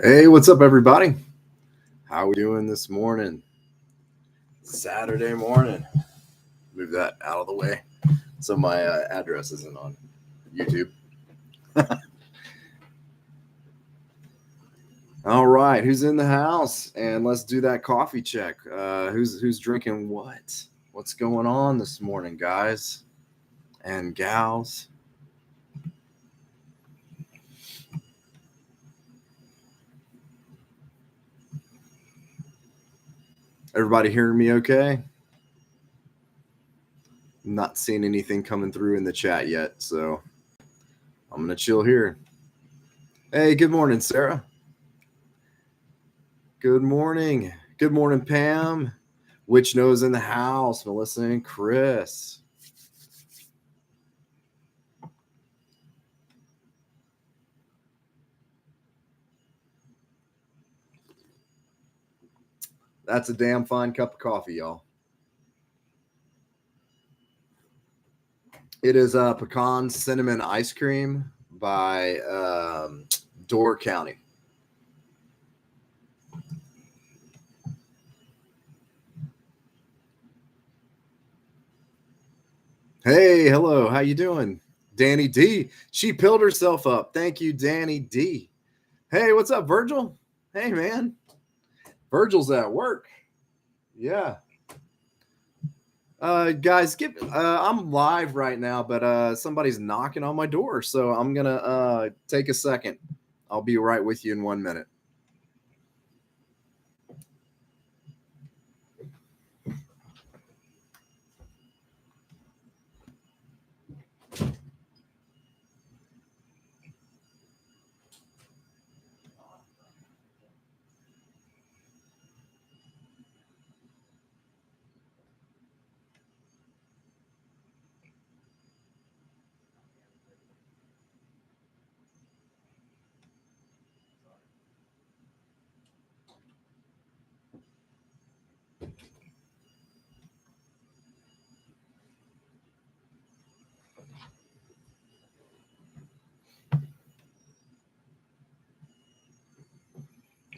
Hey, what's up, everybody? How we doing this morning? Saturday morning. Move that out of the way so my address isn't on YouTube. All right, who's in the house? And let's do that coffee check. Who's drinking what? What's going on this morning, guys and gals? Everybody hearing me okay? I'm not seeing anything coming through in the chat yet, so I'm gonna chill here. Hey, good morning, Sarah. Good morning. Good morning, Pam. Witch Nose in the house, Melissa and Chris. That's a damn fine cup of coffee, y'all. It is a pecan cinnamon ice cream by Door County. Hey, hello, how you doing? Danny D. She pilled herself up. Thank you, Danny D. Hey, what's up, Virgil? Hey, man. Virgil's at work. Yeah. Guys, I'm live right now, but somebody's knocking on my door, so I'm gonna take a second. I'll be right with you in 1 minute.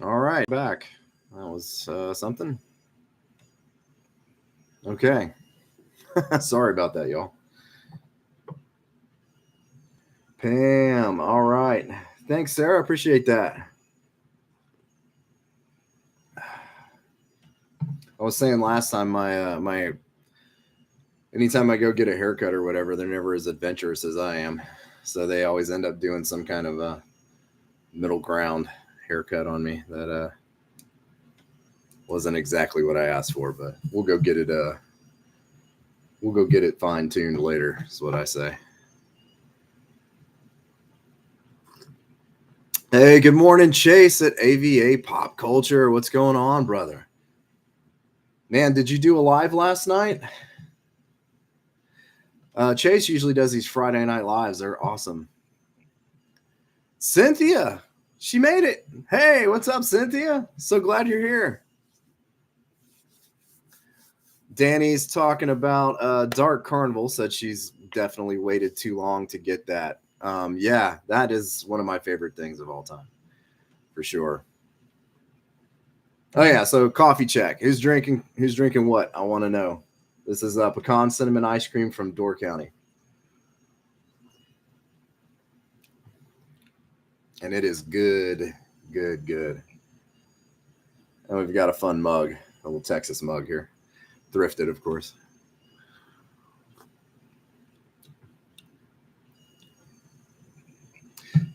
All right, back. That was something. Okay. Sorry about that, y'all. Pam. All right. Thanks, Sarah. Appreciate that. I was saying last time my anytime I go get a haircut or whatever, they're never as adventurous as I am. So they always end up doing some kind of a middle ground haircut on me that wasn't exactly what I asked for, but we'll go get it fine-tuned later, is what I say. Hey, good morning, Chase at AVA Pop Culture. What's going on, brother? Man, did you do a live last night? Chase usually does these Friday night lives. They're awesome. Cynthia, she made it. Hey, what's up, Cynthia? So glad you're here. Danny's talking about Dark Carnival, said she's definitely waited too long to get that. Yeah, that is one of my favorite things of all time, for sure. Oh yeah, so coffee check. Who's drinking what? I want to know. This is pecan cinnamon ice cream from Door County. And it is good, good, good. And we've got a fun mug, a little Texas mug here. Thrifted, of course.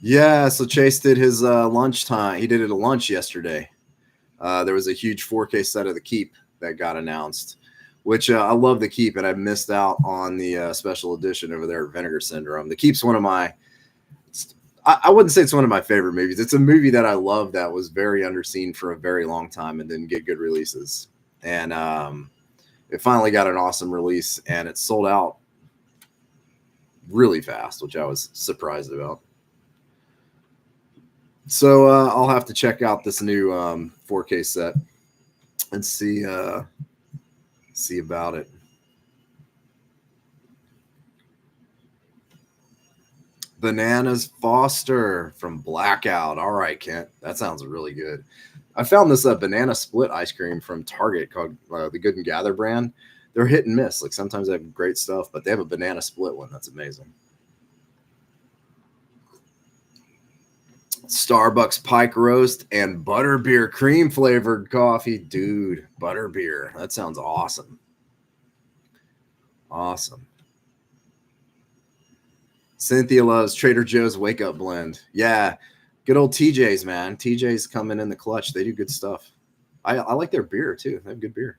Yeah, so Chase did his lunchtime. He did it at lunch yesterday. There was a huge 4K set of The Keep that got announced, which I love The Keep, and I missed out on the special edition over there at Vinegar Syndrome. The Keep's one of my, I wouldn't say it's one of my favorite movies. It's a movie that I love that was very underseen for a very long time and didn't get good releases. And it finally got an awesome release, and it sold out really fast, which I was surprised about. So I'll have to check out this new 4K set and see about it. Bananas Foster from Blackout. All right, Kent. That sounds really good. I found this banana split ice cream from Target called the Good and Gather brand. They're hit and miss. Like sometimes they have great stuff, but they have a banana split one. That's amazing. Starbucks Pike Roast and Butterbeer cream flavored coffee. Dude, Butterbeer. That sounds awesome. Awesome. Cynthia loves Trader Joe's Wake Up Blend. Yeah, good old TJ's, man. TJ's coming in the clutch. They do good stuff. I like their beer, too. They have good beer.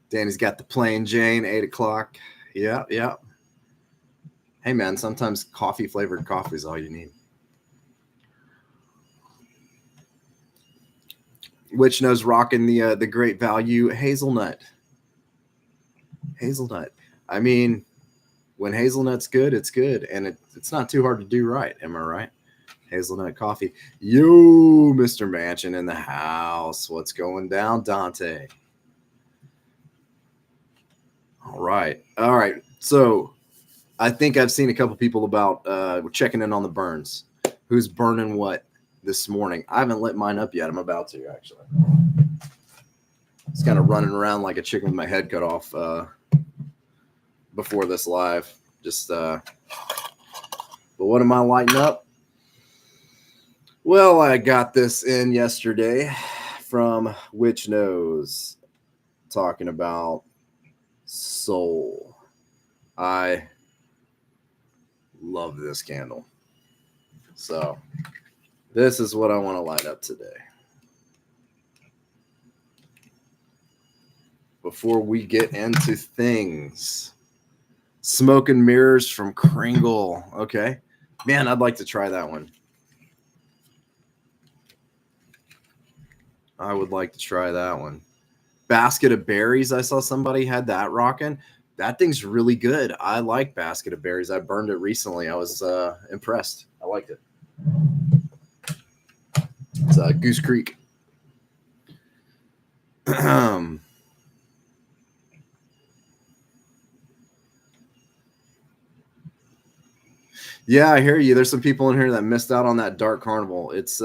Danny's got the Plain Jane, 8 o'clock. Yeah, yeah. Hey, man, sometimes coffee-flavored coffee is all you need. Witch Nose rocking the Great Value hazelnut. Hazelnut. I mean, when hazelnut's good, it's good. And it's not too hard to do right. Am I right? Hazelnut coffee. Yo, Mr. Mansion in the house. What's going down, Dante? All right. All right. So I think I've seen a couple people about checking in on the burns. Who's burning what this morning? I haven't lit mine up yet. I'm about to, actually. It's kind of running around like a chicken with my head cut off before this live. Just, but what am I lighting up? Well, I got this in yesterday from Witch Nose talking about soul. I love this candle. So this is what I want to light up today. Before we get into things, Smoke and Mirrors from Kringle. Okay. Man, I'd like to try that one. I would like to try that one. Basket of Berries. I saw somebody had that rocking. That thing's really good. I like Basket of Berries. I burned it recently. I was impressed. I liked it. It's Goose Creek. Yeah, I hear you. There's some people in here that missed out on that Dark Carnival. It's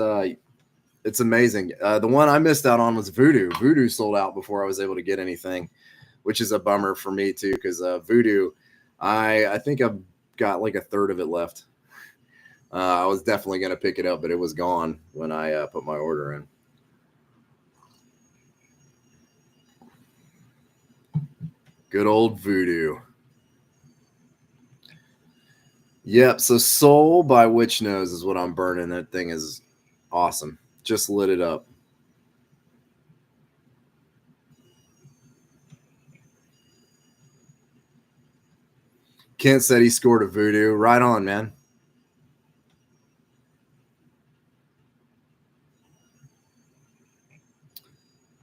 amazing. The one I missed out on was Voodoo. Voodoo sold out before I was able to get anything, which is a bummer for me too, because Voodoo, I think I've got like a third of it left. I was definitely going to pick it up, but it was gone when I put my order in. Good old Voodoo. Yep, so Soul by Witch Nose is what I'm burning. That thing is awesome. Just lit it up. Kent said he scored a Voodoo. Right on, man.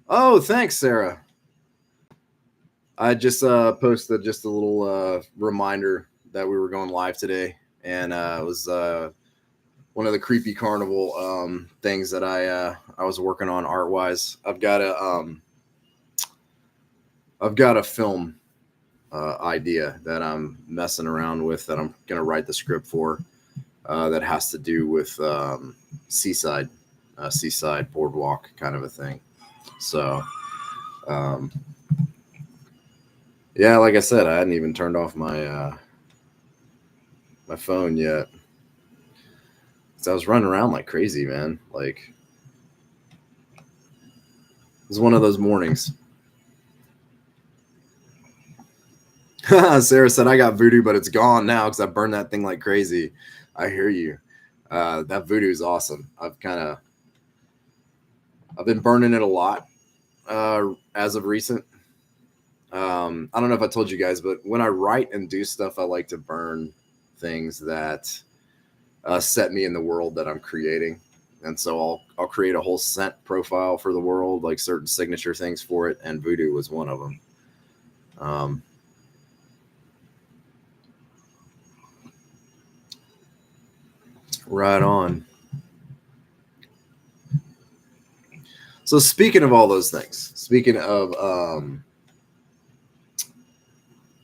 Oh, thanks, Sarah. I just posted just a little reminder that we were going live today, and it was one of the creepy carnival things that I was working on art wise. I've got a film idea that I'm messing around with that I'm gonna write the script for that has to do with seaside boardwalk kind of a thing. So yeah, like I said, I hadn't even turned off my my phone yet. So I was running around like crazy, man. Like it was one of those mornings. Sarah said, I got Voodoo, but it's gone now because I burned that thing like crazy. I hear you. That Voodoo is awesome. I've been burning it a lot as of recent. I don't know if I told you guys, but when I write and do stuff, I like to burn things that set me in the world that I'm creating. And so I'll create a whole scent profile for the world, like certain signature things for it. And Voodoo was one of them. Right on. So speaking of all those things, speaking of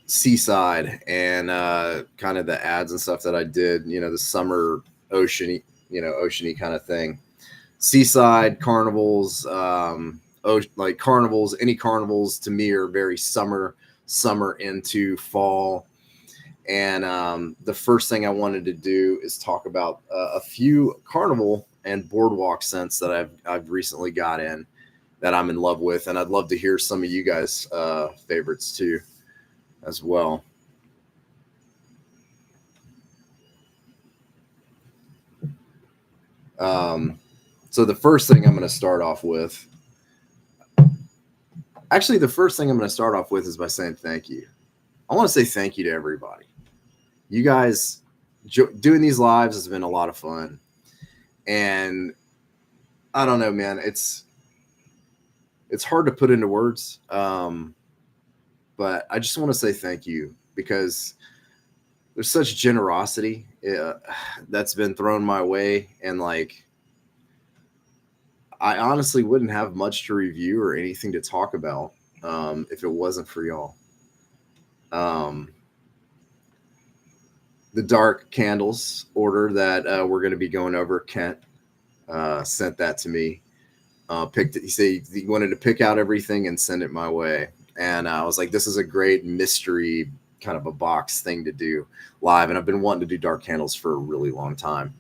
Seaside and kind of the ads and stuff that I did, the summer oceany, oceany kind of thing. Seaside carnivals, like carnivals, any carnivals to me are very summer into fall. And the first thing I wanted to do is talk about a few carnival and boardwalk scents that I've recently got in that I'm in love with, and I'd love to hear some of you guys' favorites too, as well. So the first thing I'm going to start off with, actually, the first thing I'm going to start off with is by saying thank you. I want to say thank you to everybody. You guys doing these lives has been a lot of fun. And I don't know, man, it's hard to put into words. But I just want to say thank you because there's such generosity that's been thrown my way. And like, I honestly wouldn't have much to review or anything to talk about if it wasn't for y'all. The dark candles order that we're going to be going over, Kent sent that to me. He said he wanted to pick out everything and send it my way. And I was like, this is a great mystery kind of a box thing to do live. And I've been wanting to do dark candles for a really long time.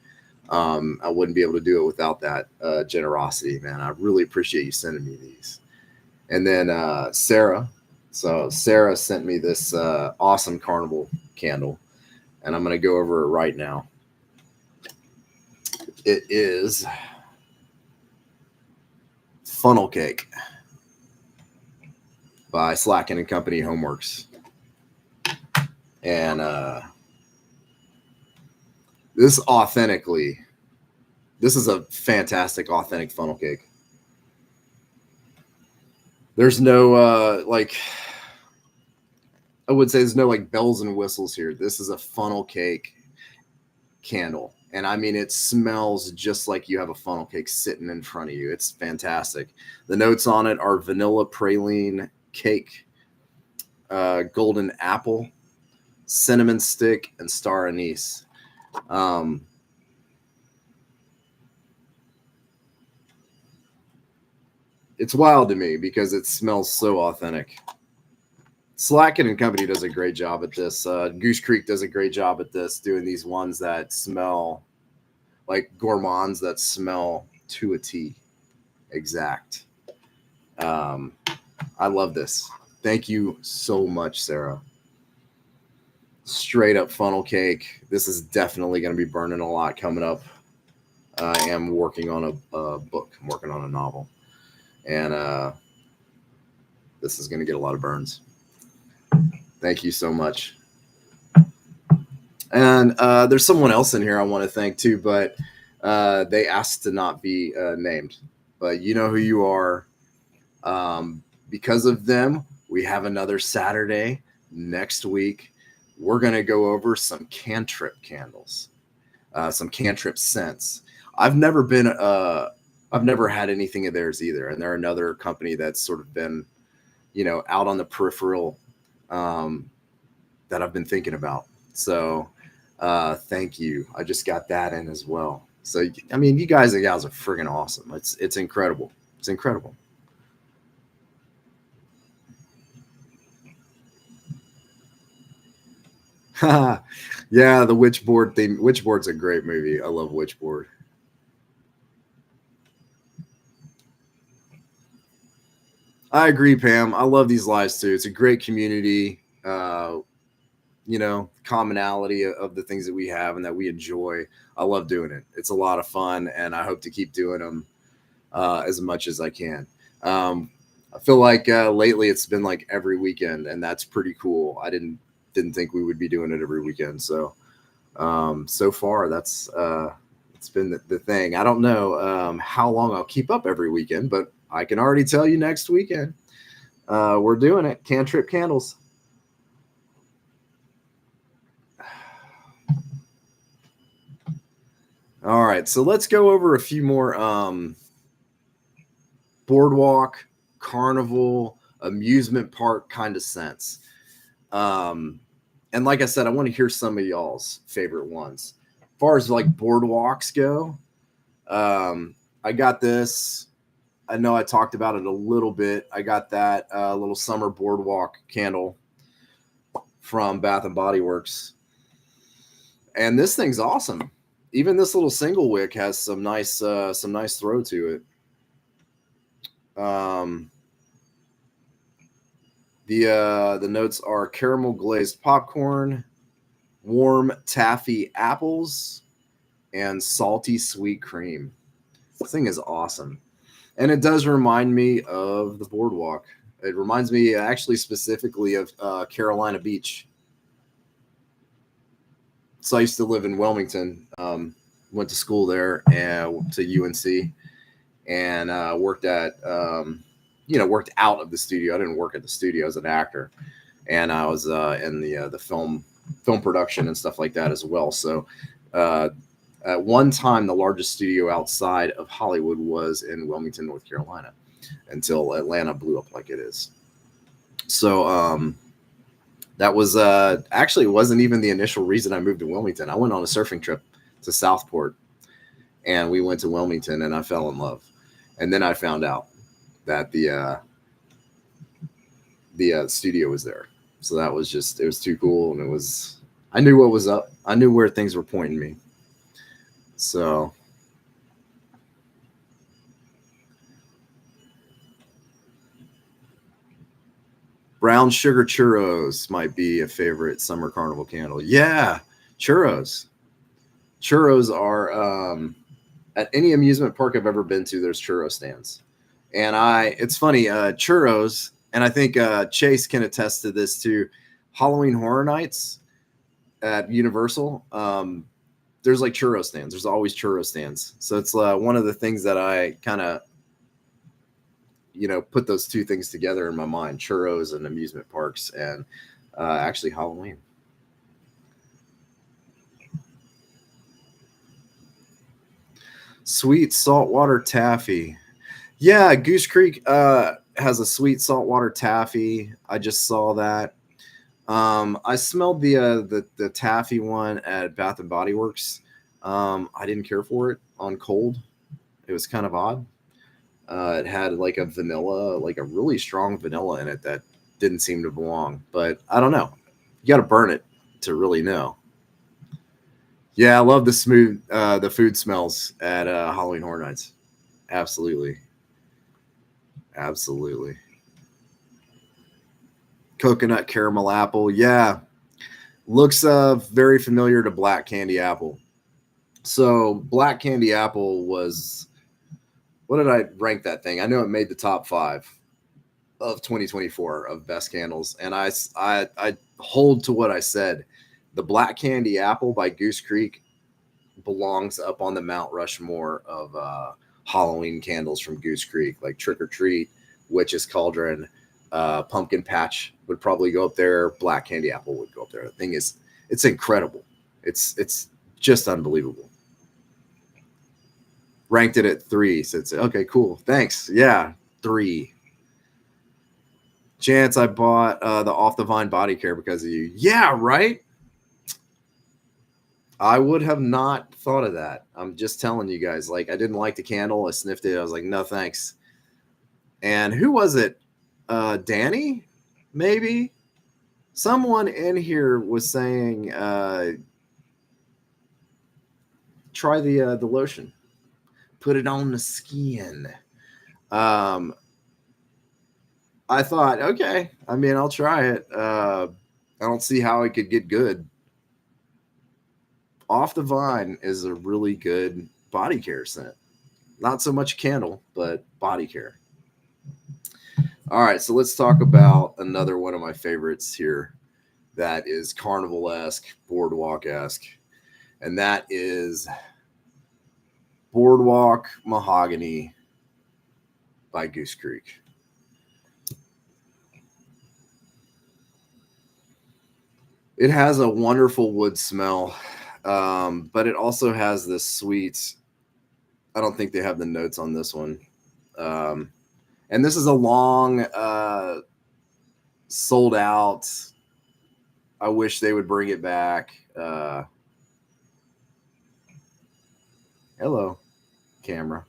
I wouldn't be able to do it without that generosity, man. I really appreciate you sending me these. And then Sarah. So Sarah sent me this awesome carnival candle, and I'm going to go over it right now. It is Funnel Cake by Slacken and Company Homeworks. And this is a fantastic authentic funnel cake. There's no like, I would say there's no like bells and whistles here. This is a funnel cake candle. And I mean, it smells just like you have a funnel cake sitting in front of you. It's fantastic. The notes on it are vanilla praline cake, golden apple, cinnamon stick, and star anise. It's wild to me because it smells so authentic. Slacken and Company does a great job at this. Goose Creek does a great job at this, doing these ones that smell like gourmands that smell to a T. Exact. I love this. Thank you so much, Sarah. Straight up funnel cake. This is definitely going to be burning a lot coming up. I am working on a book. I'm working on a novel. And this is going to get a lot of burns. Thank you so much. And there's someone else in here I want to thank too, but they asked to not be named. But you know who you are. Because of them, we have another Saturday next week. We're going to go over some cantrip candles, some cantrip scents. I've never had anything of theirs either. And they're another company that's sort of been, out on the peripheral that I've been thinking about. So thank you. I just got that in as well. So, I mean, you guys and gals are friggin' awesome. It's incredible. It's incredible. Yeah, the Witchboard theme. Witchboard's a great movie. I love Witchboard. I agree, Pam. I love these lives too. It's a great community. Commonality of the things that we have and that we enjoy. I love doing it. It's a lot of fun, and I hope to keep doing them as much as I can. I feel like lately it's been like every weekend, and that's pretty cool. I didn't think we would be doing it every weekend. So so far that's it's been the thing. I don't know how long I'll keep up every weekend, but I can already tell you next weekend we're doing it. Cantrip candles. All right, so let's go over a few more boardwalk, carnival, amusement park kind of sense. And like I said, I want to hear some of y'all's favorite ones. As far as like boardwalks go, I got this. I know I talked about it a little bit. I got that little summer boardwalk candle from Bath and Body Works. And this thing's awesome. Even this little single wick has some nice throw to it. The notes are caramel glazed popcorn, warm taffy apples, and salty sweet cream. This thing is awesome. And it does remind me of the boardwalk. It reminds me actually specifically of Carolina Beach. So I used to live in Wilmington, went to school there and to UNC, and worked out of the studio. I didn't work at the studio as an actor, and I was in the film production and stuff like that as well. So at one time, the largest studio outside of Hollywood was in Wilmington, North Carolina, until Atlanta blew up like it is. So that was actually wasn't even the initial reason I moved to Wilmington. I went on a surfing trip to Southport, and we went to Wilmington, and I fell in love. And then I found out that the studio was there. So that was it was too cool. And I knew what was up. I knew where things were pointing me. So brown sugar churros might be a favorite summer carnival candle. Yeah, churros. Churros are at any amusement park I've ever been to, there's churro stands. And it's funny, churros, and I think Chase can attest to this too. Halloween Horror Nights at Universal, there's like churro stands. There's always churro stands. So it's one of the things that I kind of, put those two things together in my mind: churros and amusement parks, and actually Halloween. Sweet saltwater taffy. Yeah, Goose Creek has a sweet saltwater taffy. I just saw that. I smelled the taffy one at Bath and Body Works. I didn't care for it on cold. It was kind of odd. It had like a vanilla, like a really strong vanilla in it that didn't seem to belong. But I don't know. You got to burn it to really know. Yeah, I love the food smells at Halloween Horror Nights. Absolutely. Absolutely. Coconut caramel apple. Yeah. Looks very familiar to black candy apple. So black candy apple was, what did I rank that thing? I know it made the top 5 of 2024 of best candles. And I hold to what I said. The black candy apple by Goose Creek belongs up on the Mount Rushmore of Halloween candles from Goose Creek, like Trick or Treat, Witch's Cauldron, Pumpkin Patch would probably go up there. Black Candy Apple would go up there. The thing is, it's incredible. It's just unbelievable. Ranked it at 3. So it's okay, cool. Thanks. Yeah, 3. Chance, I bought the Off the Vine body care because of you. Yeah, right? I would have not thought of that. I'm just telling you guys, like, I didn't like the candle. I sniffed it. I was like, no, thanks. And who was it? Danny? Maybe? Someone in here was saying, try the lotion. Put it on the skin. I thought, okay. I mean, I'll try it. I don't see how it could get good. Off the Vine is a really good body care scent. Not so much candle, but body care. All right, so let's talk about another one of my favorites here that is carnival-esque, boardwalk-esque, and that is Boardwalk Mahogany by Goose Creek. It has a wonderful wood smell. But it also has this sweet, I don't think they have the notes on this one. And this is a long, sold out. I wish they would bring it back. Hello, camera.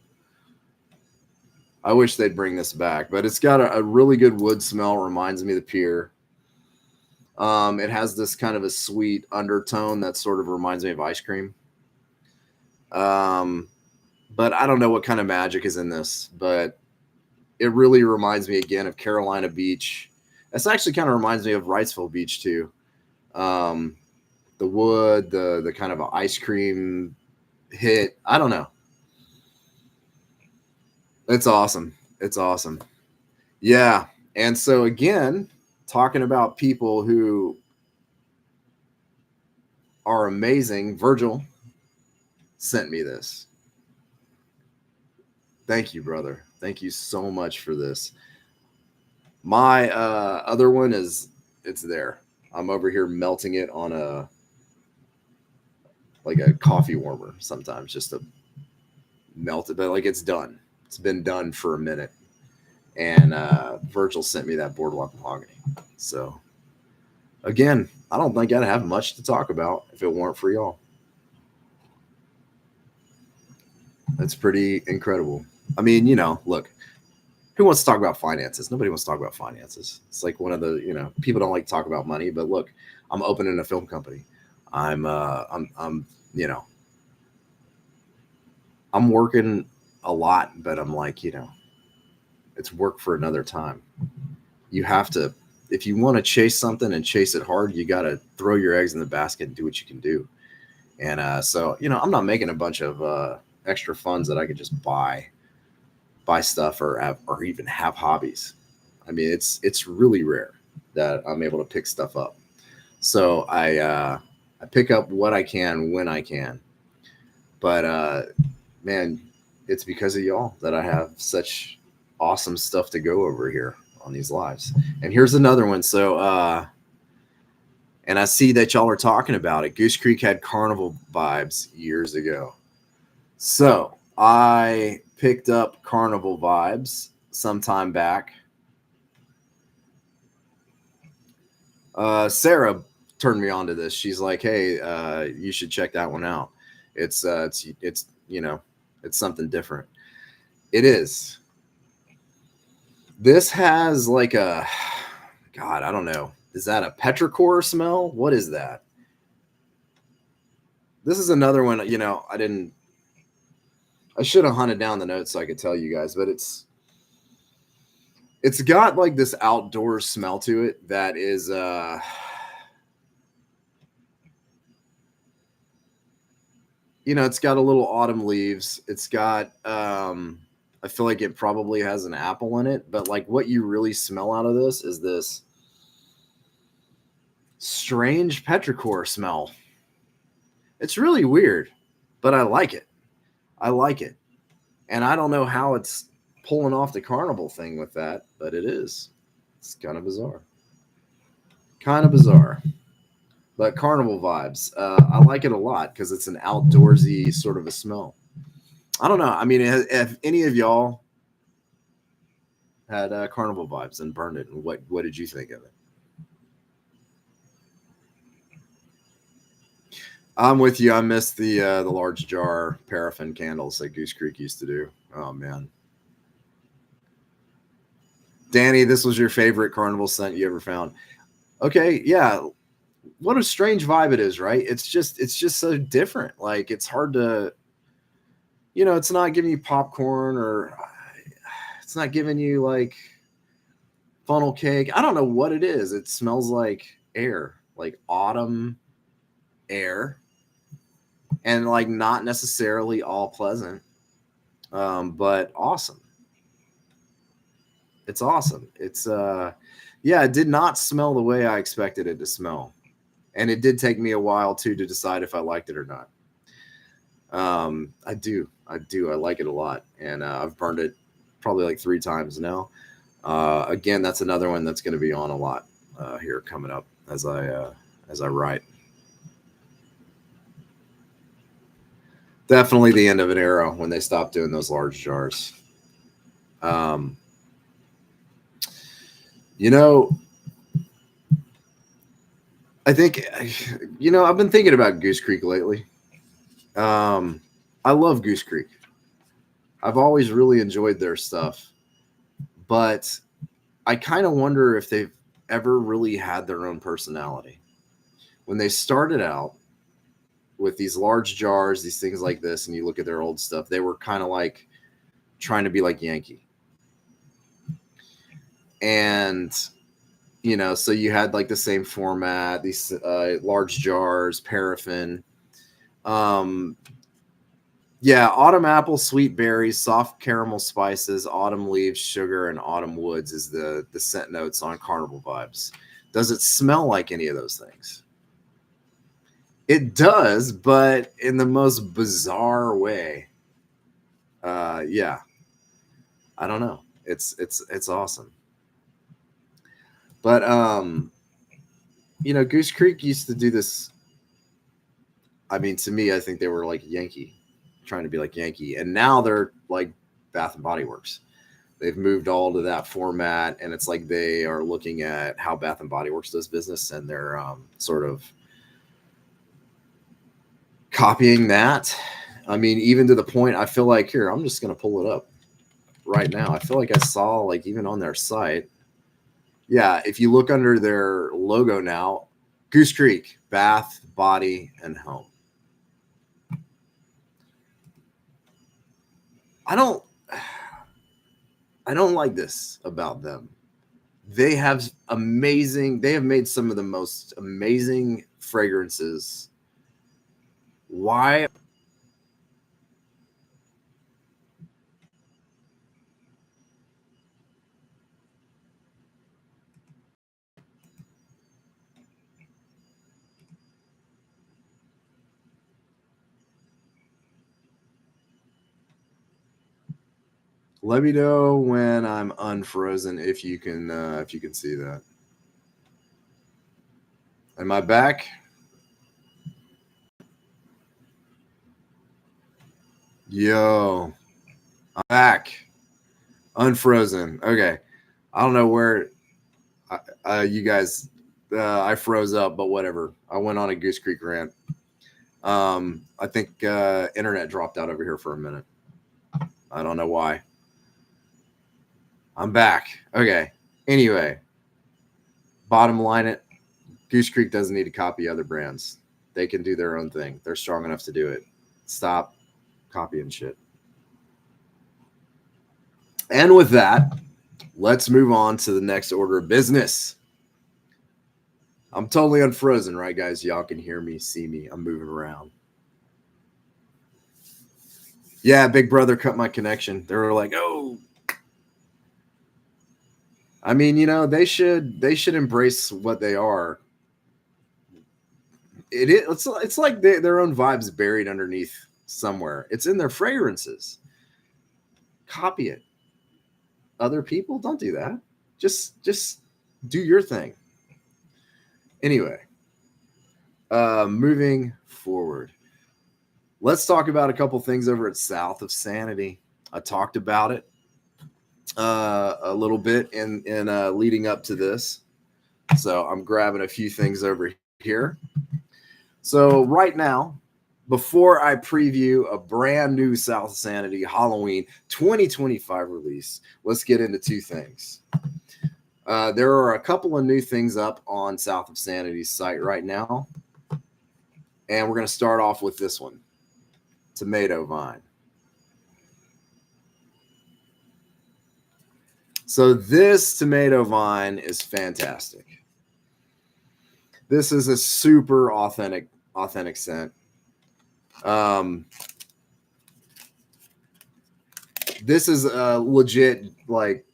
I wish they'd bring this back, but it's got a really good wood smell. Reminds me of the pier. It has this kind of a sweet undertone that sort of reminds me of ice cream. But I don't know what kind of magic is in this, but it really reminds me again of Carolina Beach. This actually kind of reminds me of Wrightsville Beach too. The wood, the kind of ice cream hit. I don't know. It's awesome. It's awesome. Yeah. And so again, talking about people who are amazing, Virgil sent me this. Thank you, brother. Thank you so much for this. My other one is, it's there. I'm over here melting it on a coffee warmer sometimes just to melt it, but like it's done. It's been done for a minute. And Virgil sent me that boardwalk mahogany. So again, I don't think I'd have much to talk about if it weren't for y'all. That's pretty incredible. I mean, look, who wants to talk about finances? Nobody wants to talk about finances. It's like one of the, people don't like to talk about money, but look, I'm opening a film company. I'm working a lot, but I'm like, it's work for another time. You have to, if you want to chase something and chase it hard, you got to throw your eggs in the basket and do what you can do. And so, I'm not making a bunch of extra funds that I could just buy stuff or even have hobbies. I mean, it's really rare that I'm able to pick stuff up. So I pick up what I can when I can. But man, it's because of y'all that I have such awesome stuff to go over here on these lives. And here's another one. So and I see that y'all are talking about it. Goose Creek had carnival vibes years ago. So I picked up carnival vibes sometime back. Sarah turned me on to this. She's like, "Hey, you should check that one out. It's something different." It is. This has like a, God, I don't know. Is that a petrichor smell? What is that? This is another one. I should have hunted down the notes so I could tell you guys, but it's got like this outdoor smell to it that is it's got a little autumn leaves. It's got I feel like it probably has an apple in it, but like what you really smell out of this is this strange petrichor smell. It's really weird, but I like it. I like it. And I don't know how it's pulling off the carnival thing with that, but it is. It's kind of bizarre. Kind of bizarre. But carnival vibes. I like it a lot because it's an outdoorsy sort of a smell. I don't know. I mean, if any of y'all had carnival vibes and burned it, and what did you think of it? I'm with you. I missed the large jar paraffin candles that Goose Creek used to do. Oh man, Danny, this was your favorite carnival scent you ever found. Okay, yeah. What a strange vibe it is, right? It's just so different. Like it's hard to, it's not giving you popcorn or it's not giving you like funnel cake. I don't know what it is. It smells like air, like autumn air, and like not necessarily all pleasant, but awesome. It's awesome. It's yeah, it did not smell the way I expected it to smell. And it did take me a while too to decide if I liked it or not. I do. I like it a lot. And I've burned it probably like 3 times now. Again, that's another one that's going to be on a lot here coming up as I write. Definitely the end of an era when they stopped doing those large jars. You know, I think, I've been thinking about Goose Creek lately. I love Goose Creek. I've always really enjoyed their stuff, but I kind of wonder if they've ever really had their own personality. When they started out with these large jars, these things like this, and you look at their old stuff, they were kind of like trying to be like Yankee. And, so you had like the same format, these large jars, paraffin. Yeah, autumn apple, sweet berries, soft caramel spices, autumn leaves, sugar, and autumn woods is the scent notes on Carnival Vibes. Does it smell like any of those things? It does, but in the most bizarre way. Yeah, I don't know. It's awesome. But Goose Creek used to do this. I mean, to me, I think they were like Yankee, trying to be like Yankee, and now they're like Bath and Body Works. They've moved all to that format, and it's like they are looking at how Bath and Body Works does business, and they're sort of copying that. I mean, even to the point, I feel like, here, I'm just going to pull it up right now. I feel like I saw, like, even on their site. Yeah, if you look under their logo now, Goose Creek, Bath, Body, and Home. I don't like this about them. They have made some of the most amazing fragrances. Why? Let me know when I'm unfrozen if you can see that. Am I back? Yo, I'm back. Unfrozen. Okay. I don't know where you guys I froze up, but whatever. I went on a Goose Creek rant. I think internet dropped out over here for a minute. I don't know why. I'm back. Okay. Anyway, bottom line it, Goose Creek doesn't need to copy other brands. They can do their own thing. They're strong enough to do it. Stop copying shit. And with that, let's move on to the next order of business. I'm totally unfrozen, right, guys? Y'all can hear me, see me. I'm moving around. Yeah, Big Brother cut my connection. They were like, "Oh." I mean, they should embrace what they are. It's like their own vibes buried underneath somewhere. It's in their fragrances. Copy it. Other people, don't do that. Just do your thing. Anyway, moving forward. Let's talk about a couple things over at South of Sanity. I talked about it a little bit in leading up to this. So I'm grabbing a few things over here. So right now, before I preview a brand new South of Sanity Halloween 2025 release, let's get into two things. There are a couple of new things up on South of Sanity's site right now. And we're going to start off with this one, Tomato Vine. So this Tomato Vine is fantastic. This is a super authentic scent. This is a legit, like,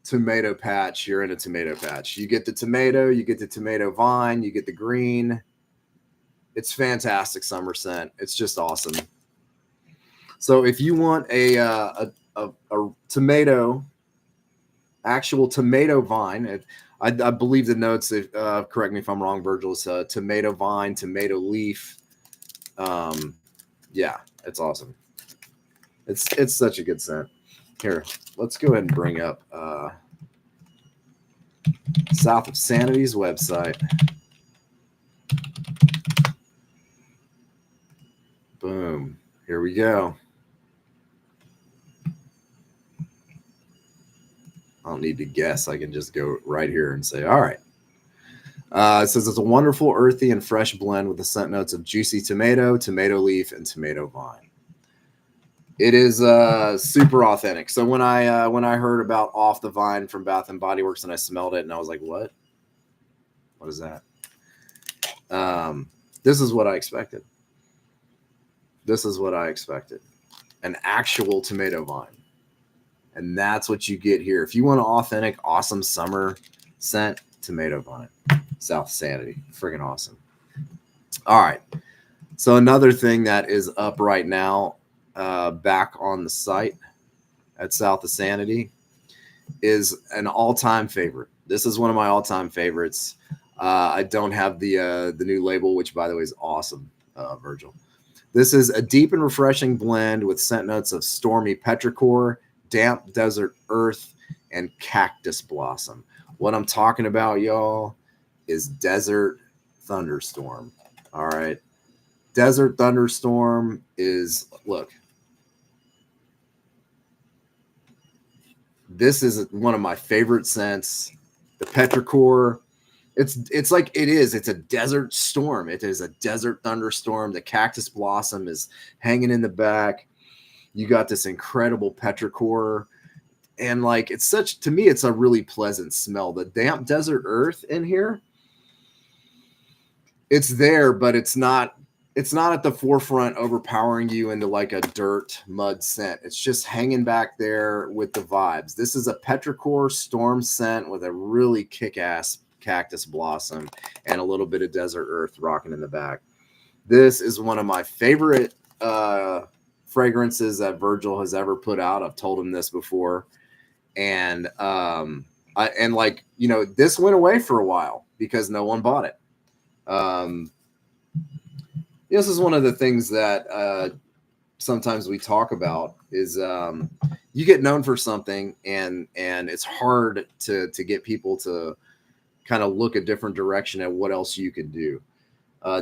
tomato patch. You're in a tomato patch. You get the tomato, you get the tomato vine, you get the green. It's fantastic summer scent. It's just awesome. So if you want a tomato, actual tomato vine, I believe the notes, correct me if I'm wrong, Virgil, is tomato vine, tomato leaf. Yeah, it's awesome. It's such a good scent. Here, let's go ahead and bring up South of Sanity's website. Boom. Here we go. I don't need to guess. I can just go right here and say, all right. It says it's a wonderful, earthy, and fresh blend with the scent notes of juicy tomato, tomato leaf, and tomato vine. It is super authentic. So when I heard about Off the Vine from Bath and Body Works and I smelled it and I was like, what? What is that? This is what I expected. This is what I expected. An actual tomato vine. And that's what you get here. If you want an authentic, awesome summer scent, tomato vine. South Sanity. Friggin' awesome. All right. So another thing that is up right now, back on the site at South of Sanity, is an all-time favorite. This is one of my all-time favorites. I don't have the new label, which by the way is awesome, Virgil. This is a deep and refreshing blend with scent notes of stormy petrichor, damp desert earth, and cactus blossom. What I'm talking about, y'all, is Desert Thunderstorm. All right. Desert Thunderstorm is, look, this is one of my favorite scents. The petrichor, it's like it's a desert storm. It is a desert thunderstorm. The cactus blossom is hanging in the back. You got this incredible petrichor, and like to me it's a really pleasant smell. The damp desert earth in here, it's there, but it's not at the forefront overpowering you into like a dirt mud scent. It's just hanging back there with the vibes. This is a petrichor storm scent with a really kick-ass cactus blossom and a little bit of desert earth rocking in the back. This is one of my favorite fragrances that Virgil has ever put out. I've told him this before. And this went away for a while because no one bought it. This is one of the things that sometimes we talk about is you get known for something and it's hard to get people to kind of look a different direction at what else you can do.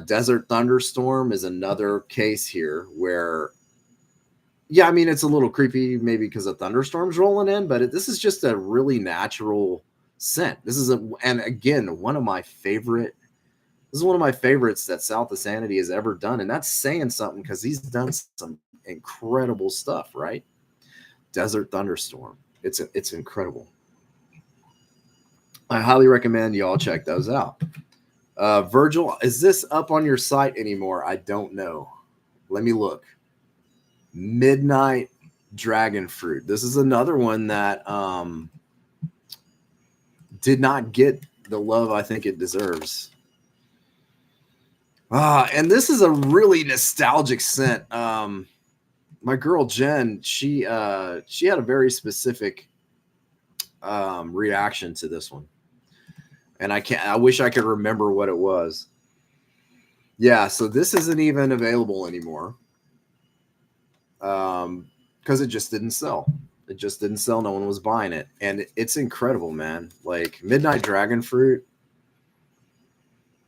Desert Thunderstorm is another case here where, yeah, I mean, it's a little creepy maybe because a thunderstorm's rolling in, but this is just a really natural scent. This is and again, one of my favorites that South of Sanity has ever done. And that's saying something because he's done some incredible stuff, right? Desert Thunderstorm. It's incredible. I highly recommend y'all check those out. Virgil, is this up on your site anymore? I don't know. Let me look. Midnight Dragon Fruit. This is another one that did not get the love I think it deserves. And this is a really nostalgic scent. My girl Jen, she had a very specific reaction to this one. And I wish I could remember what it was. Yeah, so this isn't even available anymore. Because it just didn't sell. It just didn't sell. No one was buying it. And it's incredible, man. Like Midnight Dragon Fruit.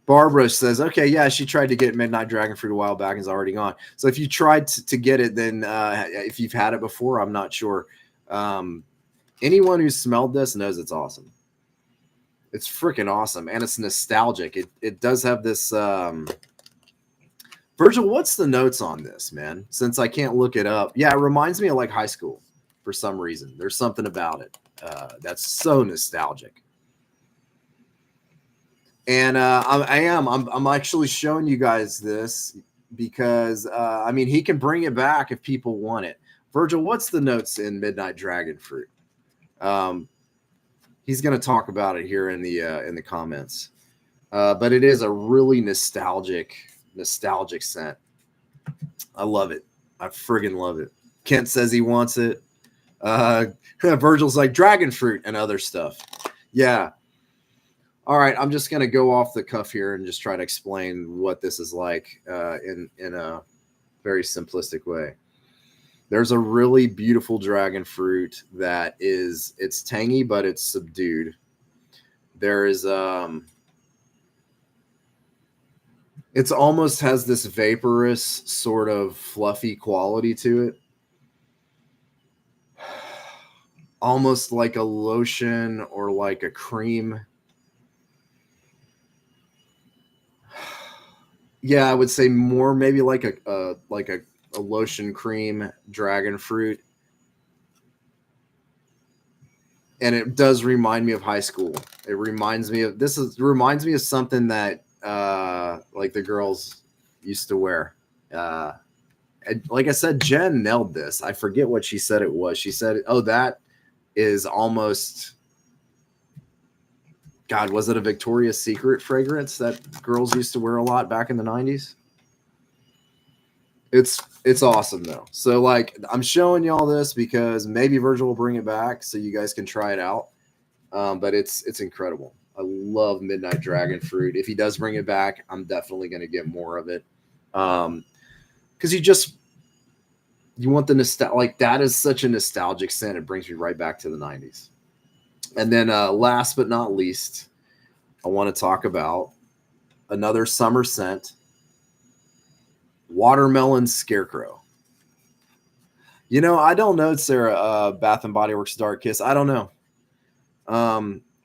Barbara says, okay, yeah, she tried to get Midnight Dragon Fruit a while back and it's already gone. So if you tried to get it, then if you've had it before, I'm not sure. Anyone who's smelled this knows it's awesome. It's freaking awesome. And it's nostalgic. It does have this... Virgil, what's the notes on this, man? Since I can't look it up. Yeah, it reminds me of like high school for some reason. There's something about it that's so nostalgic. And I'm actually showing you guys this because I mean he can bring it back if people want it. Virgil, what's the notes in Midnight Dragon Fruit? He's going to talk about it here in the comments. But it is a really nostalgic scent. I love it. I friggin' love it. Kent says he wants it. Virgil's like dragon fruit and other stuff. Yeah. All right. I'm just going to go off the cuff here and just try to explain what this is like in a very simplistic way. There's a really beautiful dragon fruit that it's tangy, but it's subdued. there is it's almost has this vaporous sort of fluffy quality to it. Almost like a lotion or like a cream. Yeah, I would say more maybe like a lotion cream dragon fruit. And it does remind me of high school. It reminds me of reminds me of something that like the girls used to wear. Like I said, Jen nailed this. I forget what she said it was. She said, "Oh, that is almost." God, was it a Victoria's Secret fragrance that girls used to wear a lot back in the 90s? It's awesome though. So like I'm showing y'all this because maybe Virgil will bring it back so you guys can try it out. But it's incredible. I love Midnight Dragon Fruit. If he does bring it back, I'm definitely going to get more of it. Because you want the nostalgia. Like that is such a nostalgic scent. It brings me right back to the 90s. And then last but not least, I want to talk about another summer scent, Watermelon Scarecrow. You know, I don't know, Sarah, Bath and Body Works Dark Kiss. I don't know.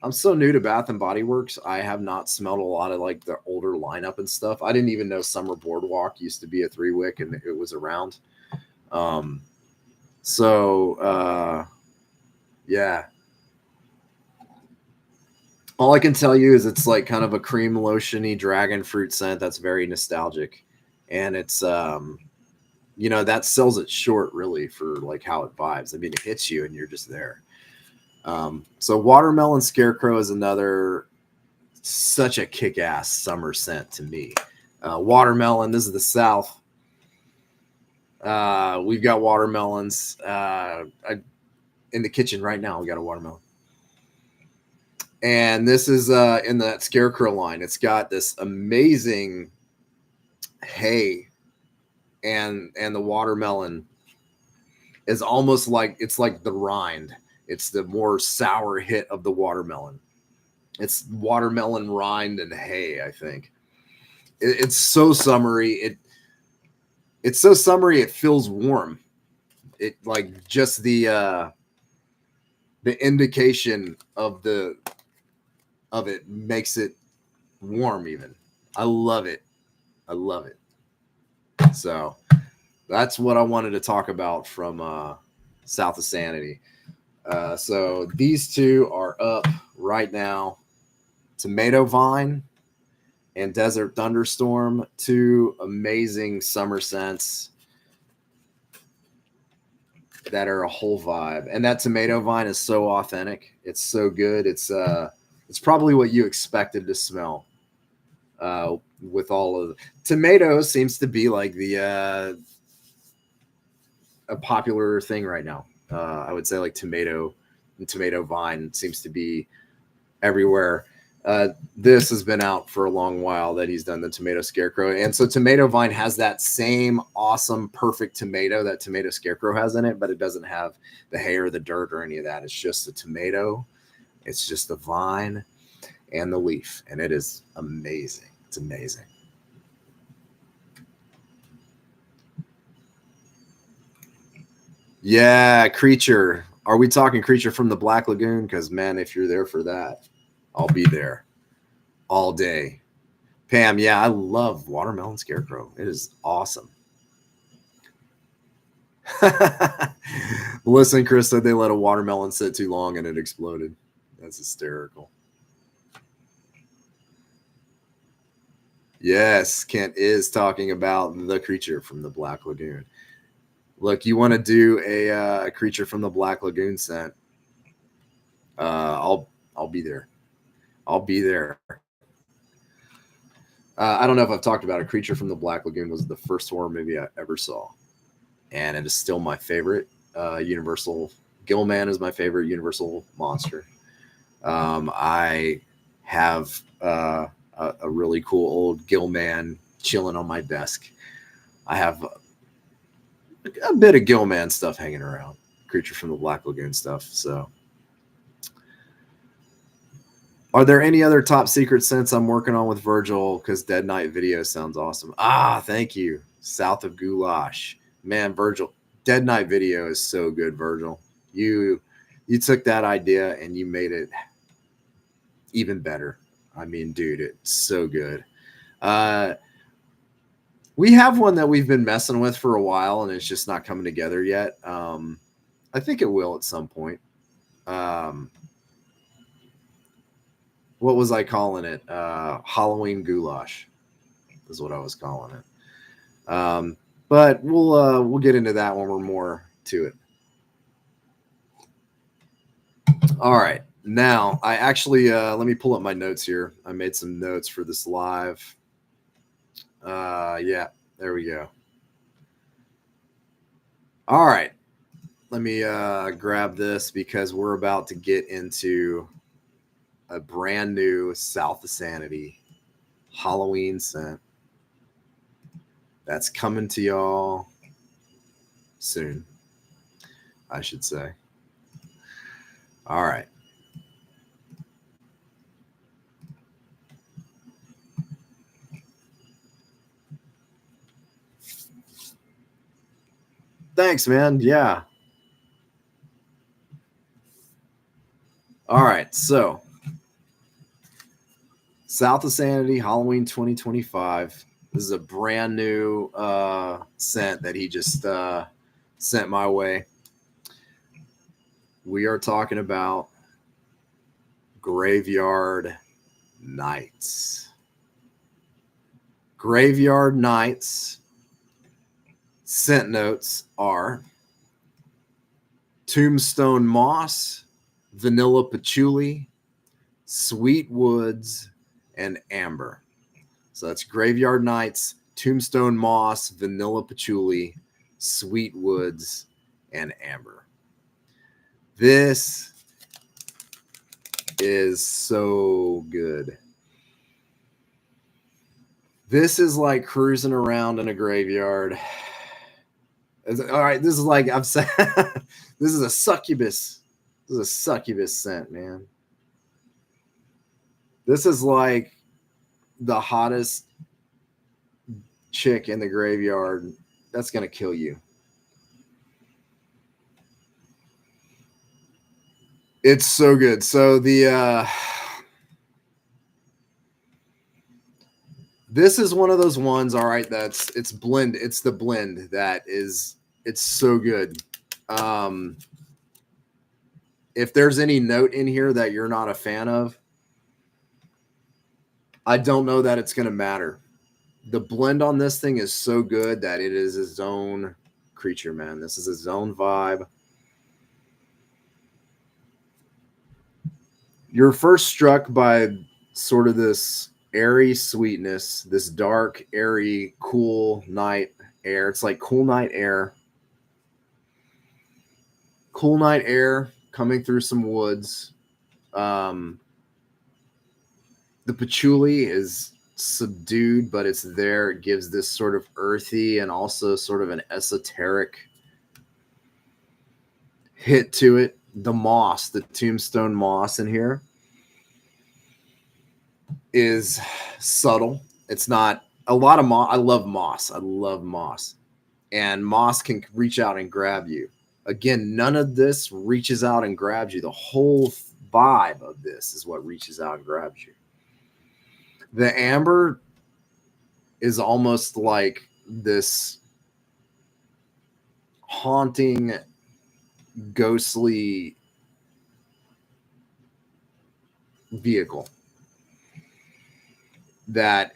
I'm so new to Bath and Body Works. I have not smelled a lot of like the older lineup and stuff. I didn't even know Summer Boardwalk used to be a 3-wick and it was around. Yeah. All I can tell you is it's like kind of a cream lotiony dragon fruit scent that's very nostalgic. And it's you know, that sells it short really for like how it vibes. I mean, it hits you and you're just there. So Watermelon Scarecrow is another such a kick-ass summer scent to me. Watermelon, this is the South. We've got watermelons in the kitchen right now. We got a watermelon. And this is in that Scarecrow line. It's got this amazing hay, and the watermelon is almost like it's like the rind. It's the more sour hit of the watermelon. It's watermelon rind and hay, I think. It's so summery. It's so summery it feels warm. It like just the indication of it makes it warm even. I love it. I love it. So that's what I wanted to talk about from South of Sanity. So these two are up right now. Tomato Vine and Desert Thunderstorm, two amazing summer scents that are a whole vibe. And that Tomato Vine is so authentic. It's so good. It's probably what you expected to smell. With all of the tomatoes seems to be like a popular thing right now. I would say like tomato vine seems to be everywhere. This has been out for a long while that he's done the Tomato Scarecrow. And so Tomato Vine has that same awesome, perfect tomato that Tomato Scarecrow has in it, but it doesn't have the hay or the dirt or any of that. It's just the tomato. It's just the vine and the leaf. And it is amazing. It's amazing. Yeah, Creature. Are we talking Creature from the Black Lagoon? Because, man, if you're there for that, I'll be there all day. Pam, yeah, I love Watermelon Scarecrow. It is awesome. Listen, Chris said they let a watermelon sit too long and it exploded. That's hysterical. Yes, Kent is talking about the Creature from the Black Lagoon. Look, you want to do a Creature from the Black Lagoon scent? I'll be there. I'll be there. I don't know if I've talked about it. Creature from the Black Lagoon was the first horror movie I ever saw, and it is still my favorite. Universal Gillman is my favorite Universal monster. I have a really cool old Gillman chilling on my desk. I have a bit of Gillman stuff hanging around, Creature from the Black Lagoon stuff. So Are there any other top secret scents I'm working on with Virgil? Because Dead Night video sounds awesome. Ah, thank you. South of Ghoulash. Man, Virgil, Dead Night video is so good, Virgil. You took that idea and you made it even better. I mean, dude, it's so good. We have one that we've been messing with for a while, and it's just not coming together yet. I think it will at some point. What was I calling it? Halloween Ghoulash is what I was calling it. But we'll get into that when we're more to it. All right. Now, I actually, let me pull up my notes here. I made some notes for this live. Yeah, there we go. All right. Let me grab this because we're about to get into a brand new South of Sanity Halloween scent that's coming to y'all soon, I should say. All right. Thanks, man. Yeah. All right. So, South of Sanity Halloween 2025. This is a brand new scent that he just sent my way. We are talking about Graveyard Nights. Graveyard Nights scent notes are tombstone moss, vanilla patchouli, sweet woods, and amber. So that's Graveyard Nights, tombstone moss, vanilla patchouli, sweet woods, and amber. This is so good. This is like cruising around in a graveyard. All right, this is like I've said. This is a succubus. This is a succubus scent, man. This is like the hottest chick in the graveyard. That's gonna kill you. It's so good. So the this is one of those ones, all right, it's blend. It's the blend that is, it's so good. If there's any note in here that you're not a fan of, I don't know that it's going to matter. The blend on this thing is so good that it is its own creature, man. This is its own vibe. You're first struck by sort of this airy sweetness, this dark, airy, cool night air. It's like cool night air. Cool night air coming through some woods. The patchouli is subdued, but it's there. It gives this sort of earthy and also sort of an esoteric hit to it. The moss, the tombstone moss in here is subtle. It's not a lot of moss. I love moss. I love moss. And moss can reach out and grab you. Again, none of this reaches out and grabs you. The whole vibe of this is what reaches out and grabs you. The amber is almost like this haunting, ghostly vehicle that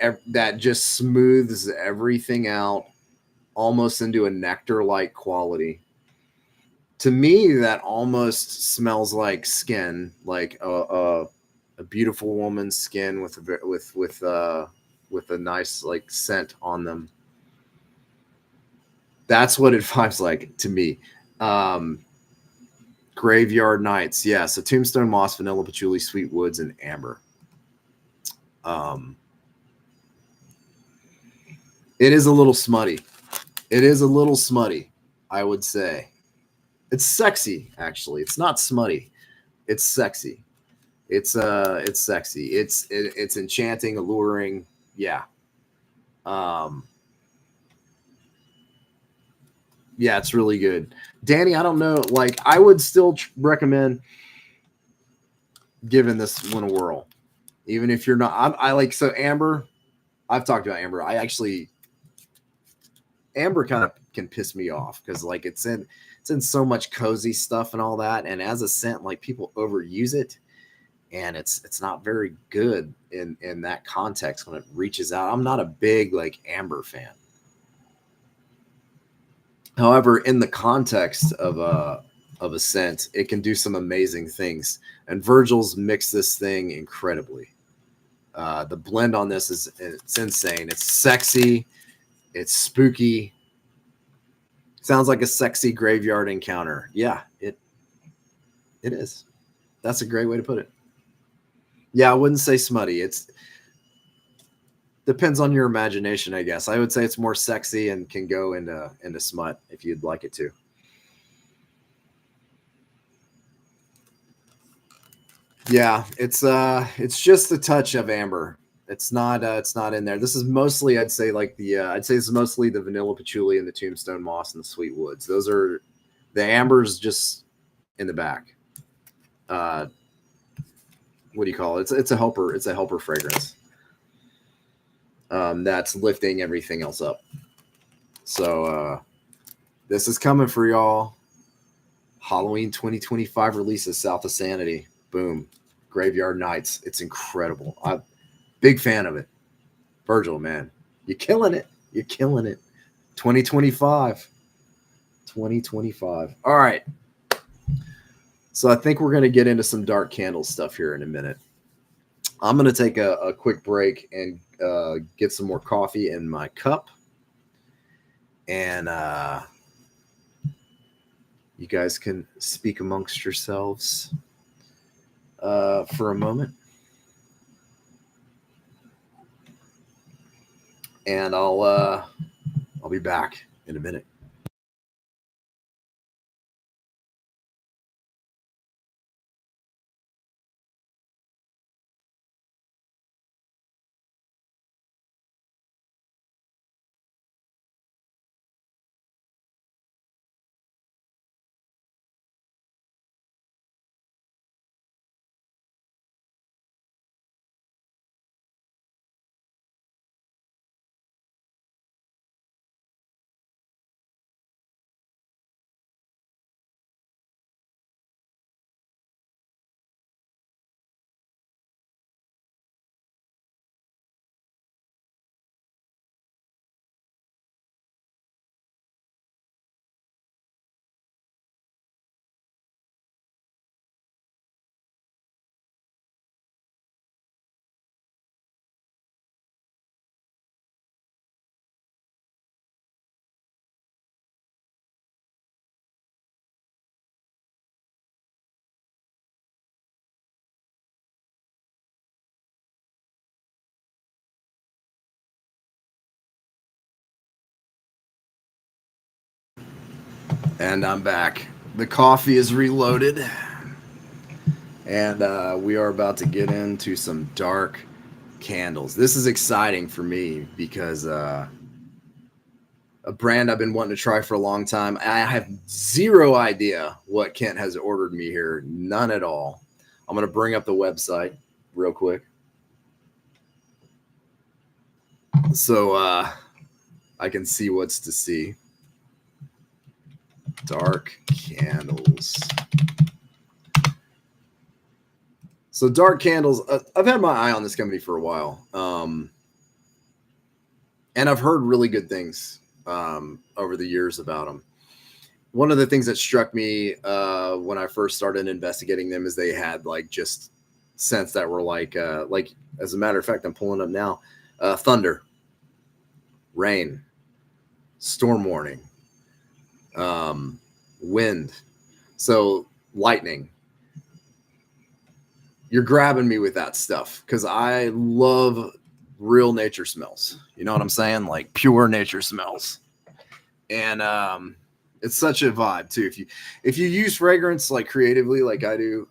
just smooths everything out almost into a nectar-like quality. To me, that almost smells like skin, like a beautiful woman's skin with a nice like scent on them. That's what it vibes like to me. Graveyard Nights, yeah. So tombstone moss, vanilla patchouli, sweet woods, and amber. It is a little smutty. It is a little smutty, I would say. It's sexy, actually. It's not smutty. It's sexy. It's sexy. It's enchanting, alluring. Yeah. Yeah, it's really good. Danny, I don't know. Like, I would still recommend giving this one a whirl, even if you're not. I like, so Amber. I've talked about Amber. Amber kind of can piss me off because like it's in so much cozy stuff and all that, and as a scent, like people overuse it, and it's not very good in that context when it reaches out. I'm not a big like Amber fan. However, in the context of a scent, it can do some amazing things. And Virgil's mixed this thing incredibly. The blend on this it's insane. It's sexy. It's spooky. Sounds like a sexy graveyard encounter. Yeah, it is. That's a great way to put it. Yeah, I wouldn't say smutty. It's depends on your imagination, I guess. I would say it's more sexy and can go into smut if you'd like it to. Yeah, it's just a touch of amber. It's not in there. This is mostly, I'd say, like I'd say this is mostly the vanilla patchouli and the tombstone moss and the sweet woods. Those are the ambers just in the back. What do you call it? It's a helper. It's a helper fragrance. That's lifting everything else up. So this is coming for y'all. Halloween 2025 releases South of Sanity. Boom. Graveyard Nights. It's incredible. I'm big fan of it. Virgil, man, you're killing it. You're killing it. 2025. 2025. All right. So I think we're going to get into some dark candle stuff here in a minute. I'm going to take a quick break and get some more coffee in my cup. And you guys can speak amongst yourselves for a moment. And I'll be back in a minute. And I'm back. The coffee is reloaded. And we are about to get into some dark candles. This is exciting for me because a brand I've been wanting to try for a long time. I have zero idea what Kent has ordered me here. None at all. I'm going to bring up the website real quick. So I can see what's to see. Dark candles. So dark candles, I've had my eye on this company for a while. And I've heard really good things over the years about them. One of the things that struck me when I first started investigating them is they had like just scents that were like as a matter of fact, I'm pulling up now, thunder, rain, storm warning, wind, so lightning. You're grabbing me with that stuff because I love real nature smells. You know what I'm saying? Like pure nature smells. And it's such a vibe too. If you use fragrance like creatively, like I do,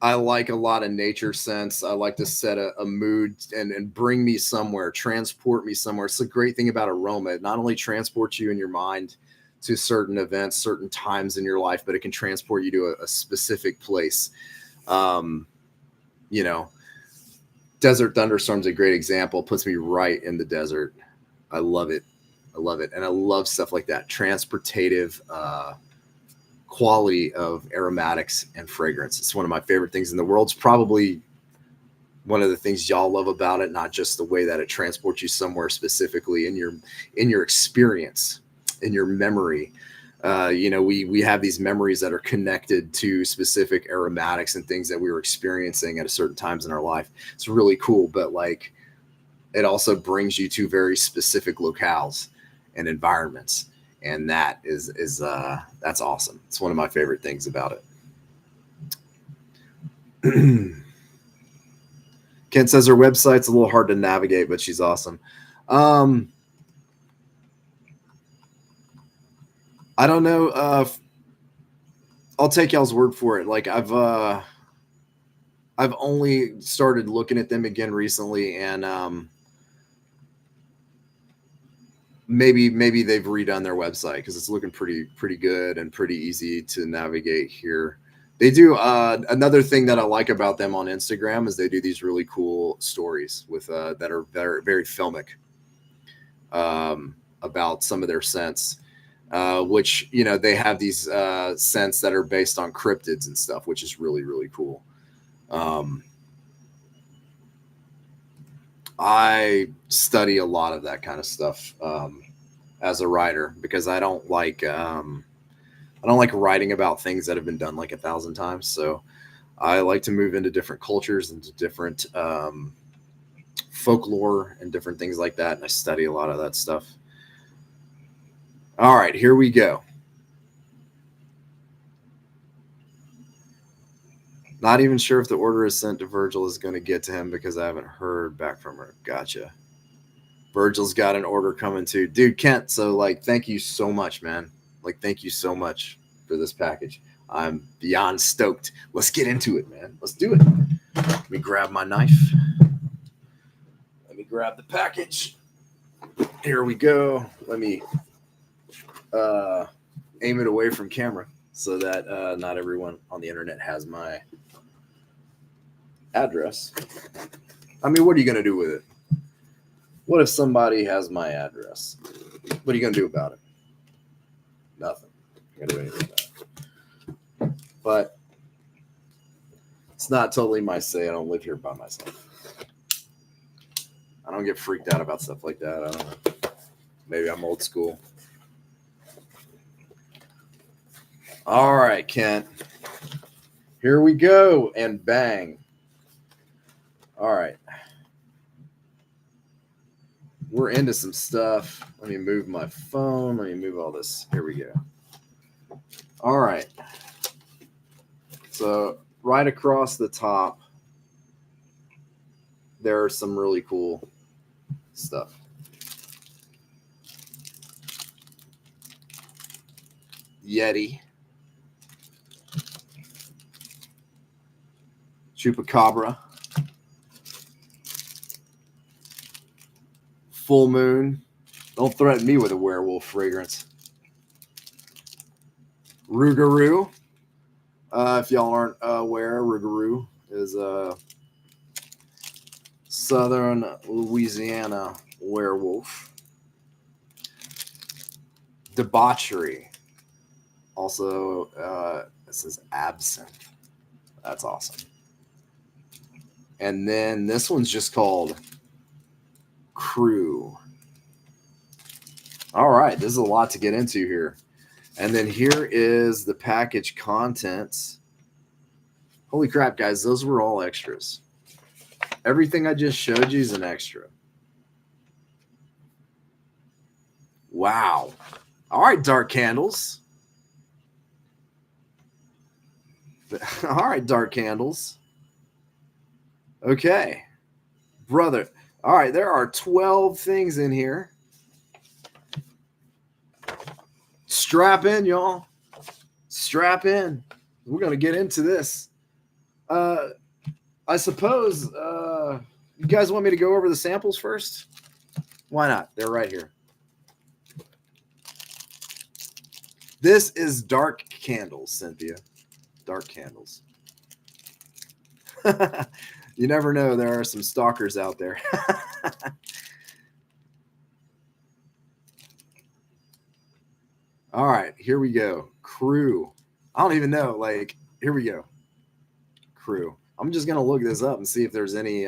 I like a lot of nature scents. I like to set a mood and bring me somewhere, transport me somewhere. It's the great thing about aroma. It not only transports you in your mind to certain events, certain times in your life, but it can transport you to a specific place. You know, Desert Thunderstorm's a great example. Puts me right in the desert. I love it. I love it. And I love stuff like that. Transportative quality of aromatics and fragrance. It's one of my favorite things in the world. It's probably one of the things y'all love about it, not just the way that it transports you somewhere specifically in your experience, in your memory. We have these memories that are connected to specific aromatics and things that we were experiencing at a certain times in our life. It's really cool, but like it also brings you to very specific locales and environments. And that is that's awesome. It's one of my favorite things about it. Kent says her website's a little hard to navigate, but she's awesome. I don't know. I'll take y'all's word for it. Like I've only started looking at them again recently, and maybe they've redone their website because it's looking pretty good and pretty easy to navigate here. They do another thing that I like about them on Instagram is they do these really cool stories with that are very filmic about some of their scents, which they have these scents that are based on cryptids and stuff, which is really cool. I study a lot of that kind of stuff as a writer because I don't like writing about things that have been done like 1,000 times. So I like to move into different cultures, into different folklore and different things like that. And I study a lot of that stuff. All right, here we go. Not even sure if the order is sent to Virgil is going to get to him because I haven't heard back from her. Gotcha. Virgil's got an order coming too. Dude, Kent, so like, thank you so much, man. Like, thank you so much for this package. I'm beyond stoked. Let's get into it, man. Let's do it. Let me grab my knife. Let me grab the package. Here we go. Let me aim it away from camera so that not everyone on the internet has my address. I mean, what are you going to do with it? What if somebody has my address? What are you going to do about it? Nothing. You're going to do anything about it. But it's not totally my say. I don't live here by myself. I don't get freaked out about stuff like that. I don't know. Maybe I'm old school. All right, Kent. Here we go. And bang. All right. We're into some stuff. Let me move my phone. Let me move all this. Here we go. All right. So right across the top, there are some really cool stuff. Yeti. Chupacabra. Full Moon. Don't threaten me with a werewolf fragrance. Rougarou. If y'all aren't aware, Rougarou is a southern Louisiana werewolf. Debauchery. Also, this is Absinthe. That's awesome. And then this one's just called Crew. All right, this is a lot to get into here. And then here is the package contents. Holy crap, guys, those were all extras. Everything I just showed you is an extra. Wow. All right, Dark Candles. All right, Dark Candles. Okay. Brother. All right, there are 12 things in here. Strap in, y'all. Strap in. We're going to get into this. I suppose you guys want me to go over the samples first? Why not? They're right here. This is dark candles, Cynthia. Dark candles. You never know. There are some stalkers out there. All right, here we go. Crew. I don't even know. Like, here we go. Crew. I'm just going to look this up and see if there's any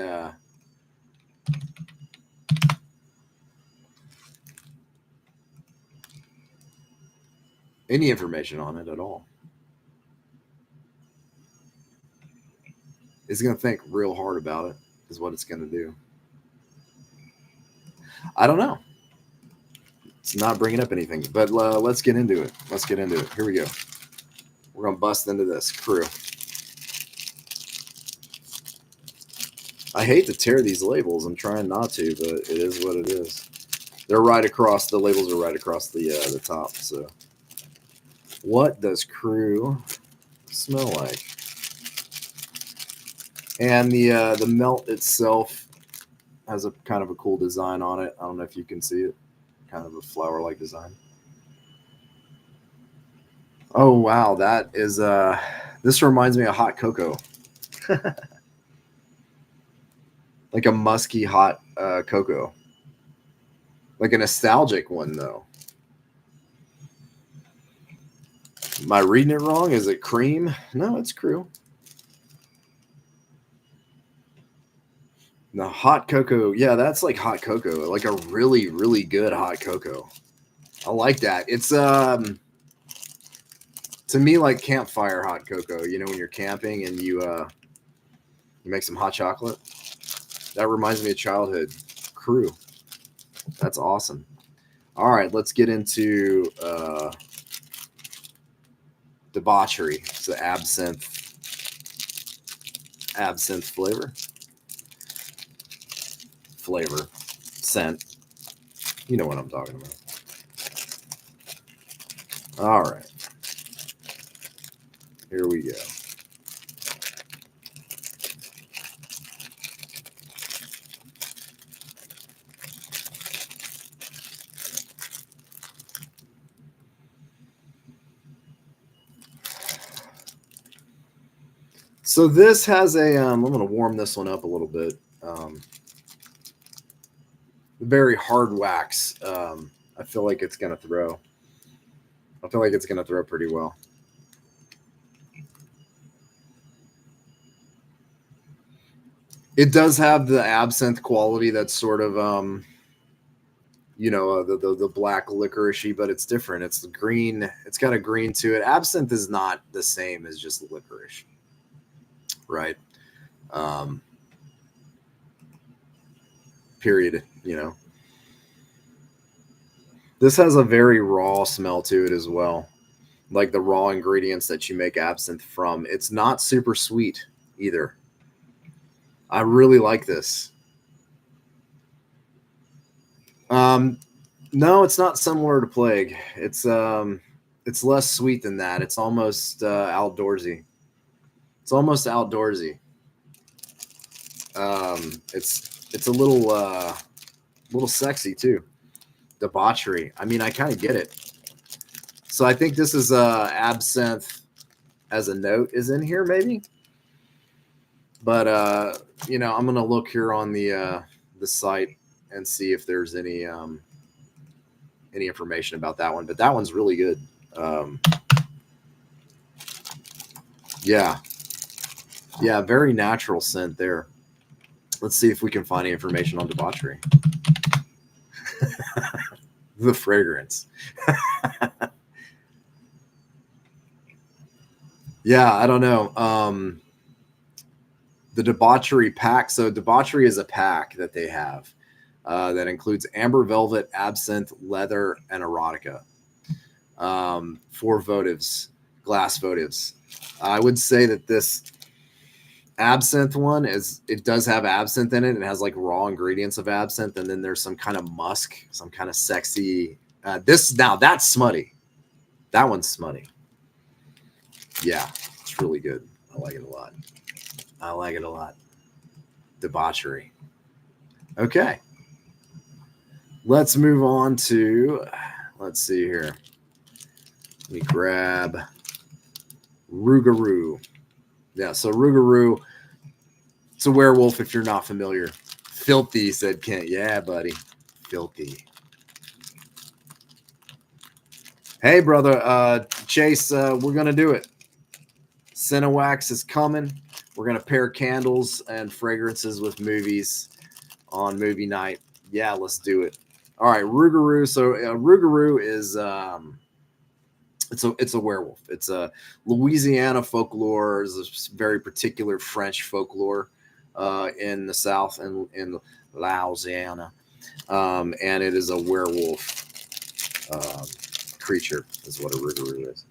information on it at all. It's going to think real hard about it, is what it's going to do. I don't know. It's not bringing up anything, but let's get into it. Let's get into it. Here we go. We're going to bust into this. Crew. I hate to tear these labels. I'm trying not to, but it is what it is. They're right across. The labels are right across the top. So, what does Crew smell like? And the melt itself has a kind of a cool design on it. I don't know if you can see it. Kind of a flower-like design. Oh wow, that is this reminds me of hot cocoa. Like a musky hot cocoa. Like a nostalgic one though. Am I reading it wrong? Is it cream? No, it's Crew. The hot cocoa, yeah, that's like hot cocoa, like a really, really good hot cocoa. I like that. It's to me like campfire hot cocoa. You know, when you're camping and you make some hot chocolate. That reminds me of childhood. Crew. That's awesome. All right, let's get into debauchery. It's the absinthe flavor, scent. You know what I'm talking about. All right. Here we go. So this has a, I'm going to warm this one up a little bit. Very hard wax. I feel like it's going to throw. I feel like it's going to throw pretty well. It does have the absinthe quality that's sort of, you know, the black licoricey, but it's different. It's the green. It's got a green to it. Absinthe is not the same as just licorice, right? Period. You know, this has a very raw smell to it as well, like the raw ingredients that you make absinthe from. It's not super sweet either. I really like this. No, it's not similar to Plague. It's less sweet than that. It's almost outdoorsy. It's almost outdoorsy. It's a little sexy too. Debauchery. I mean, I kind of get it. So I think this is absinthe as a note is in here maybe. But you know, I'm gonna look here on the site and see if there's any information about that one. But that one's really good. Yeah, very natural scent there. Let's see if we can find any information on debauchery. The fragrance. Yeah, I don't know. The debauchery pack. So debauchery is a pack that they have that includes amber velvet, absinthe, leather, and erotica. 4 votives, glass votives. I would say that this absinthe one it does have absinthe in it. It has like raw ingredients of absinthe, and then there's some kind of musk, some kind of sexy. Now that's smutty. That one's smutty. Yeah, it's really good. I like it a lot. I like it a lot. Debauchery. Okay. Let's move on to, let's see here. Let me grab Rougarou. Yeah, so Rougarou, it's a werewolf if you're not familiar. Filthy, said Kent. Yeah, buddy. Filthy. Hey, brother. Chase, we're going to do it. Cinewax is coming. We're going to pair candles and fragrances with movies on movie night. Yeah, let's do it. All right, Rougarou. So Rougarou is it's a werewolf. It's a Louisiana folklore. Is a very particular French folklore in the South and in Louisiana, and it is a werewolf creature. Is what a Rougarou is.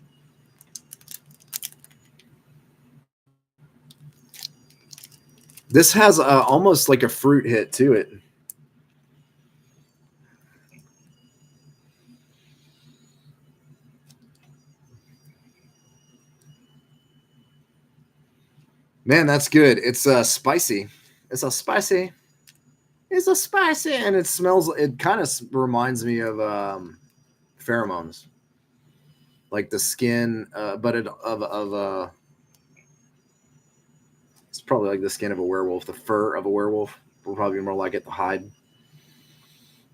This has almost like a fruit hit to it. Man, that's good. It's spicy. It's a spicy. It's a spicy, and it smells. It kind of reminds me of pheromones, like the skin, but it's probably like the skin of a werewolf, the fur of a werewolf. Will probably be more like it, the hide.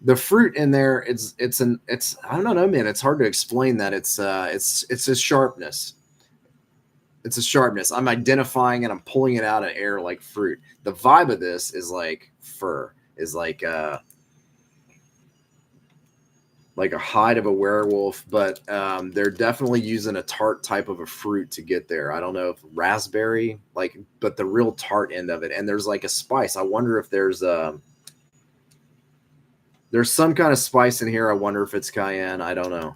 The fruit in there, it's I don't know, man. It's hard to explain that. It's a sharpness. It's a sharpness. I'm identifying and I'm pulling it out of air like fruit. The vibe of this is like fur, is like a hide of a werewolf, but they're definitely using a tart type of a fruit to get there. I don't know if raspberry, but the real tart end of it. And there's like a spice. I wonder if there's some kind of spice in here. I wonder if it's cayenne. I don't know.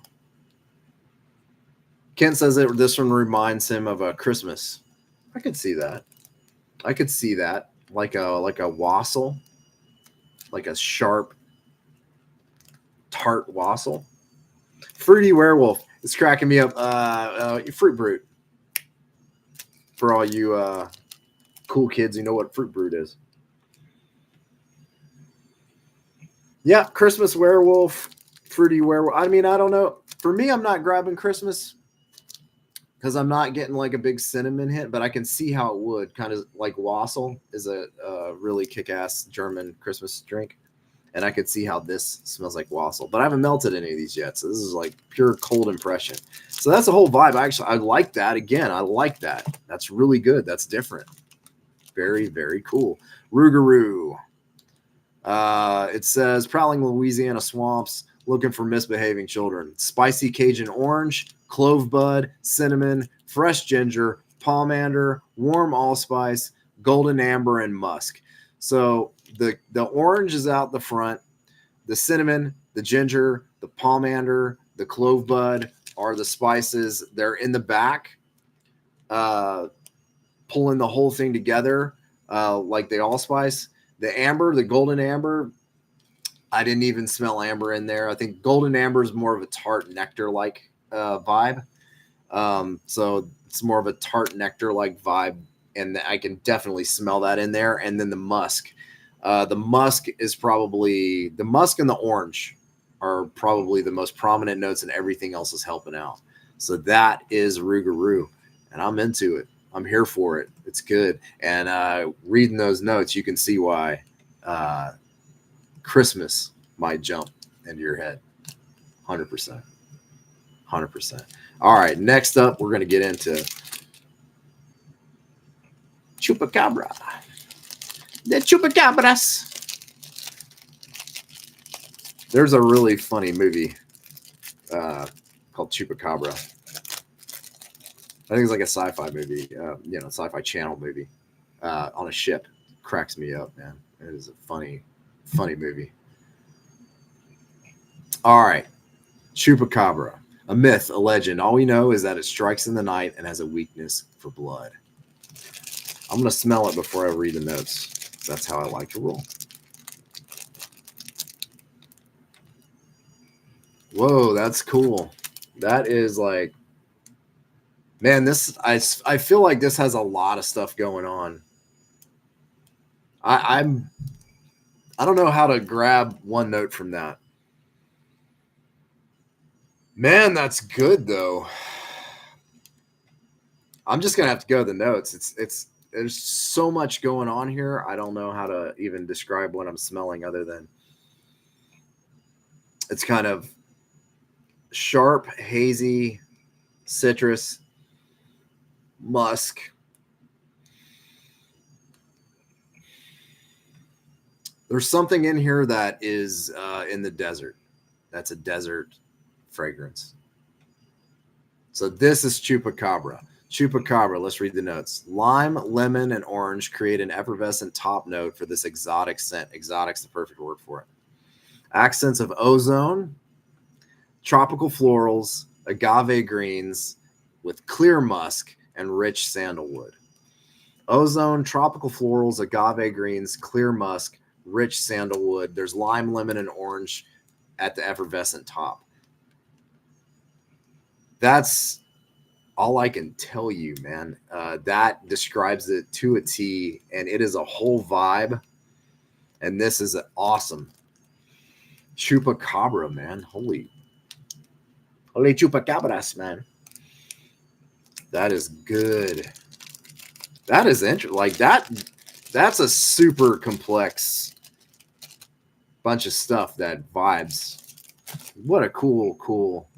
Ken says that this one reminds him of a Christmas. I could see that. I could see that. Like a wassail. Like a sharp, tart wassail. Fruity werewolf. It's cracking me up. Fruit brute. For all you cool kids who know what fruit brute is. Yeah, Christmas werewolf, fruity werewolf. I mean, I don't know. For me, I'm not grabbing Christmas because I'm not getting like a big cinnamon hit, but I can see how it would. Kind of like wassail is a really kick-ass German Christmas drink. And I could see how this smells like wassail. But I haven't melted any of these yet, so this is like pure cold impression. So that's the whole vibe. I like that. Again, I like that. That's really good. That's different. Very, very cool. Rougarou. It says, prowling Louisiana swamps, looking for misbehaving children. Spicy Cajun orange, clove bud, cinnamon, fresh ginger, pomander, warm allspice, golden amber, and musk. So the orange is out the front. The cinnamon, the ginger, the pomander, the clove bud are the spices. They're in the back, pulling the whole thing together like the allspice. The amber, the golden amber, I didn't even smell amber in there. I think golden amber is more of a tart nectar-like vibe. So it's more of a tart nectar-like vibe, and I can definitely smell that in there. And then the musk. The musk and the orange are probably the most prominent notes, and everything else is helping out. So that is Rougarou, and I'm into it. I'm here for it. It's good. And reading those notes, you can see why Christmas might jump into your head. 100%. 100%. All right, next up, we're going to get into Chupacabra. The Chupacabras. There's a really funny movie called Chupacabra. I think it's like a sci-fi movie, sci-fi channel movie on a ship. Cracks me up, man. It is a funny movie. All right. Chupacabra. A myth, a legend. All we know is that it strikes in the night and has a weakness for blood. I'm going to smell it before I read the notes. That's how I like to roll. Whoa, that's cool. That is like, man, I feel like this has a lot of stuff going on. I don't know how to grab one note from that. Man, that's good though. I'm just gonna have to go to the notes. There's so much going on here. I don't know how to even describe what I'm smelling other than it's kind of sharp, hazy, citrus, musk. There's something in here that is in the desert. That's a desert fragrance. So this is Chupacabra. Chupacabra, let's read the notes. Lime, lemon, and orange create an effervescent top note for this exotic scent. Exotic's the perfect word for it. Accents of ozone, tropical florals, agave greens with clear musk and rich sandalwood. Ozone, tropical florals, agave greens, clear musk, rich sandalwood. There's lime, lemon, and orange at the effervescent top. That's all I can tell you, man. That describes it to a T, and it is a whole vibe. And this is awesome. Chupacabra, man. Holy chupacabras, man. That is good. That is interesting. Like that's a super complex bunch of stuff that vibes. What a cool,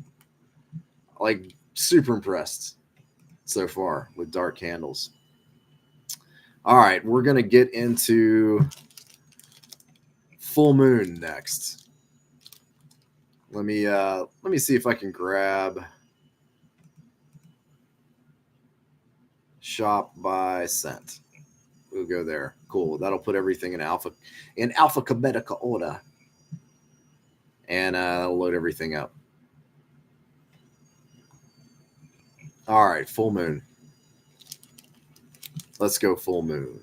like super impressed so far with dark candles. All right, we're going to get into full moon next. Let me see if I can grab shop by scent. We'll go there. Cool. That'll put everything in alphabetical order. And that'll load everything up. All right, full moon. Let's go full moon.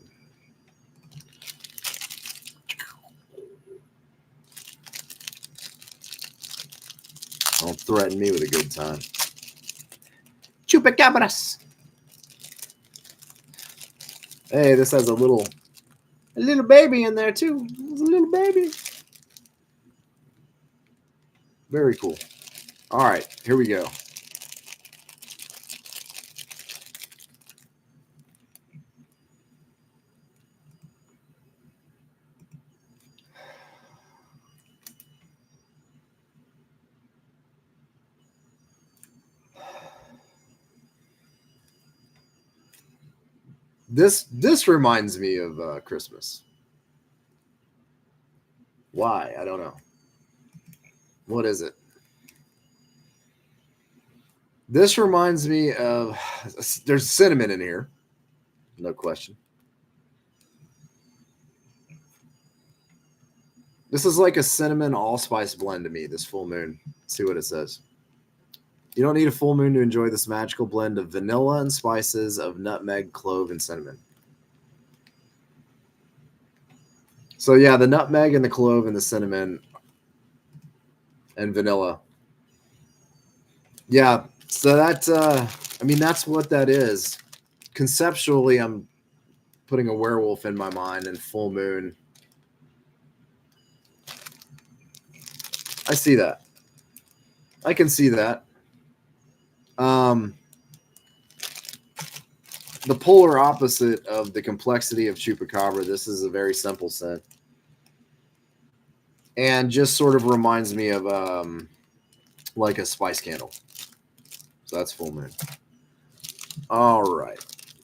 Don't threaten me with a good time. Chupacabras. Hey, this has a little baby in there too. There's a little baby. Very cool. All right, here we go. This reminds me of Christmas. Why? I don't know. What is it? This reminds me of, there's cinnamon in here. No question. This is like a cinnamon allspice blend to me, this full moon. Let's see what it says. You don't need a full moon to enjoy this magical blend of vanilla and spices of nutmeg, clove, and cinnamon. So yeah, the nutmeg and the clove and the cinnamon and vanilla. Yeah, so that, I mean, that's what that is. Conceptually, I'm putting a werewolf in my mind and full moon. I see that. I can see that. The polar opposite of the complexity of Chupacabra, this is a very simple scent. And just sort of reminds me of like a spice candle. So that's full moon. All right.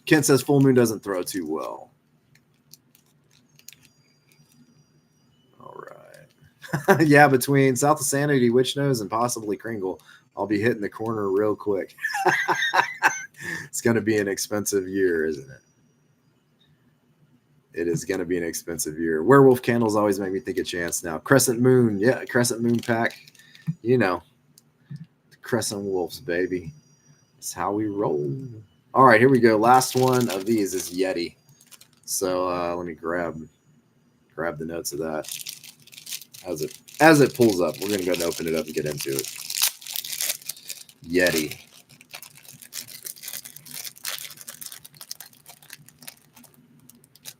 Kent says full moon doesn't throw too well. All right. Yeah, between South of Sanity, Witch Nose, and possibly Kringle, I'll be hitting the corner real quick. It's going to be an expensive year, isn't it? It is going to be an expensive year. Werewolf candles always make me think of Chance now. Crescent Moon. Yeah, Crescent Moon pack. You know, the Crescent Wolves, baby. That's how we roll. All right, here we go. Last one of these is Yeti. So let me grab the notes of that. As it pulls up, we're going to go ahead and open it up and get into it. Yeti.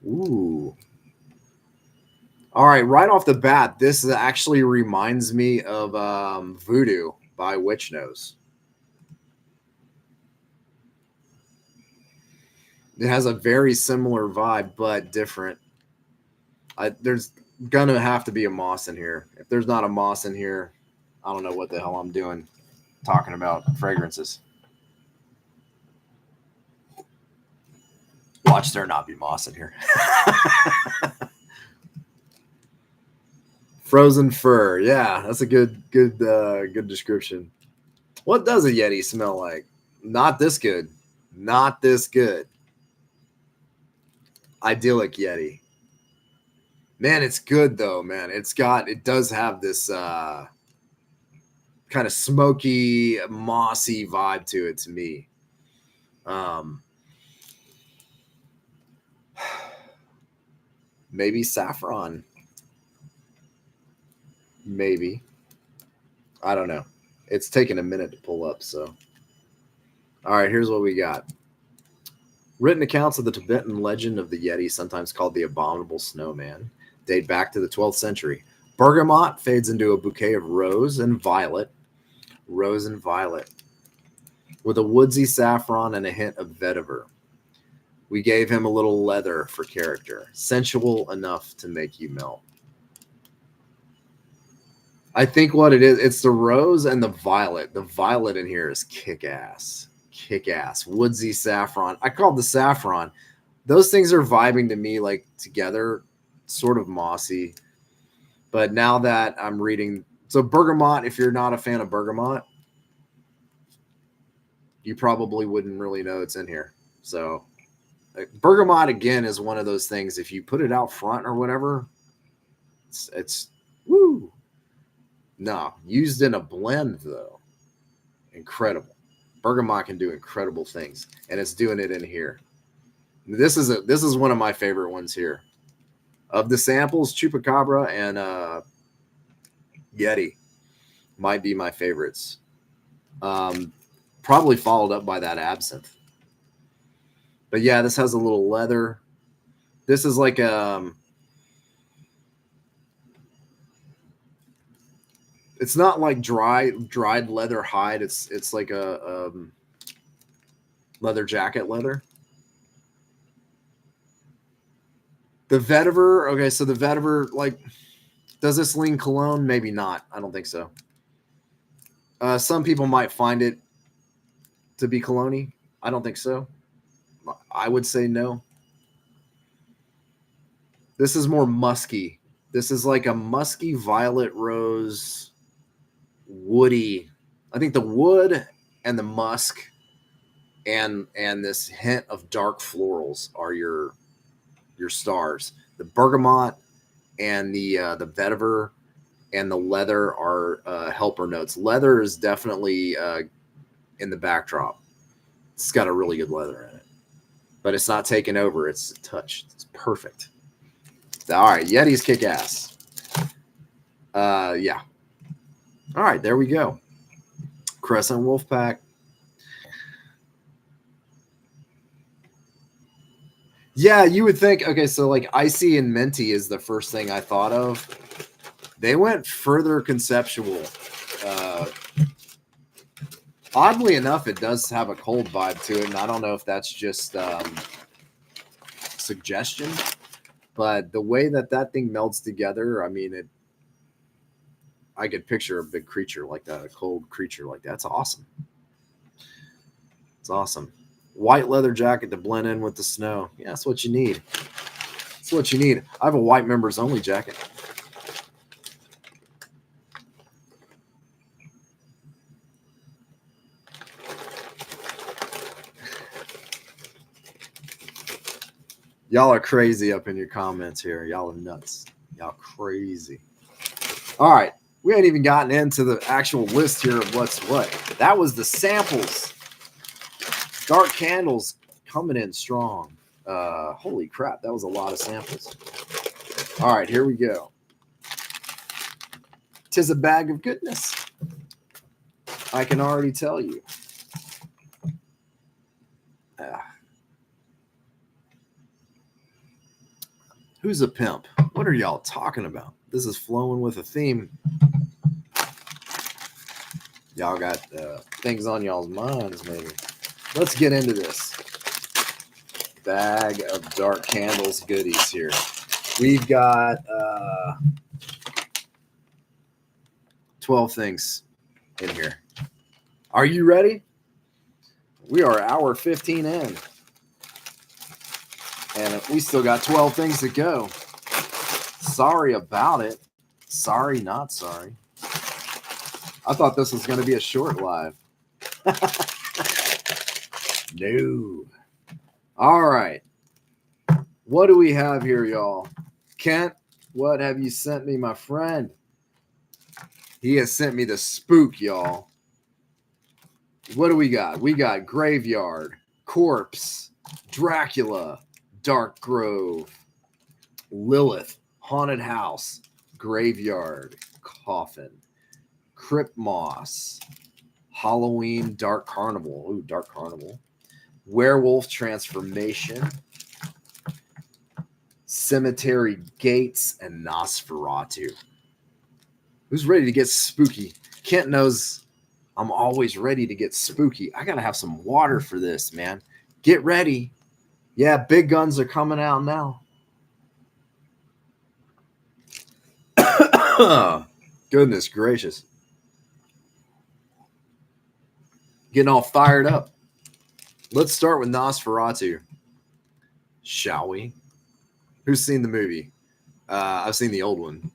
Ooh. All right, right off the bat, this actually reminds me of Voodoo by Witch Nose. It has a very similar vibe, but different. There's gonna have to be a moss in here. If there's not a moss in here, I don't know what the hell I'm doing talking about fragrances. Watch there not be moss in here. Frozen fur. Yeah, that's a good description. What does a Yeti smell like? Not this good. Not this good. Idyllic Yeti. Man, it's good though, man. It does have this kind of smoky, mossy vibe to it to me. Maybe saffron. Maybe. I don't know. It's taken a minute to pull up, so. All right, here's what we got. Written accounts of the Tibetan legend of the Yeti, sometimes called the Abominable Snowman, date back to the 12th century. Bergamot fades into a bouquet of rose and violet, with a woodsy saffron and a hint of vetiver. We gave him a little leather for character, sensual enough to make you melt. I think what it is, it's the rose and the violet. The violet in here is kick-ass. Kick-ass. Woodsy saffron. I called the saffron. Those things are vibing to me like together, sort of mossy. But now that I'm reading... So bergamot, if you're not a fan of bergamot, you probably wouldn't really know it's in here. So bergamot, again, is one of those things, if you put it out front or whatever, it's woo. No, used in a blend, though, incredible. Bergamot can do incredible things, and it's doing it in here. This is one of my favorite ones here. Of the samples, Chupacabra and Yeti might be my favorites. Probably followed up by that Absinthe. But yeah, this has a little leather. This is like it's not like dried leather hide. It's like a leather jacket leather. The vetiver. Okay, so the vetiver, like, does this lean cologne? Maybe not. I don't think so. Some people might find it to be cologne-y. I don't think so. I would say no. This is more musky. This is like a musky violet rose, woody. I think the wood and the musk and this hint of dark florals are your stars. The bergamot and the vetiver and the leather are helper notes. Leather is definitely in the backdrop. It's got a really good leather in it, but it's not taken over. It's touched. It's perfect. All right, Yeti's kick ass. Yeah. All right, there we go. Crescent Wolfpack. Yeah, you would think, okay, so like icy and minty is the first thing I thought of. They went further conceptual. Oddly enough, it does have a cold vibe to it, and I don't know if that's just suggestion, but the way that thing melts together, I mean, I could picture a big creature like that, a cold creature like that. It's awesome. It's awesome. White leather jacket to blend in with the snow. Yeah, that's what you need. That's what you need. I have a white members only jacket. Y'all are crazy up in your comments here. Y'all are nuts. Y'all crazy. All right. We ain't even gotten into the actual list here of what's what. That was the samples. Dark Candles coming in strong. Holy crap. That was a lot of samples. All right. Here we go. 'Tis a bag of goodness. I can already tell you. Who's a pimp? What are y'all talking about? This is flowing with a theme. Y'all got things on y'all's minds, maybe. Let's get into this bag of dark candles goodies here. We've got 12 things in here. Are you ready? We are hour 15 in. And we still got 12 things to go. Sorry about it. Sorry, not sorry. I thought this was going to be a short live. No. All right. What do we have here, y'all? Kent, what have you sent me, my friend? He has sent me the spook, y'all. What do we got? We got Graveyard, Corpse, Dracula, Dark Grove, Lilith, Haunted House, Graveyard, Coffin, Crypt Moss, Halloween, Dark Carnival. Ooh, Dark Carnival. Werewolf Transformation, Cemetery Gates, and Nosferatu. Who's ready to get spooky? Kent knows I'm always ready to get spooky. I got to have some water for this, man. Get ready. Yeah, big guns are coming out now. Goodness gracious. Getting all fired up. Let's start with Nosferatu. Shall we? Who's seen the movie? I've seen the old one.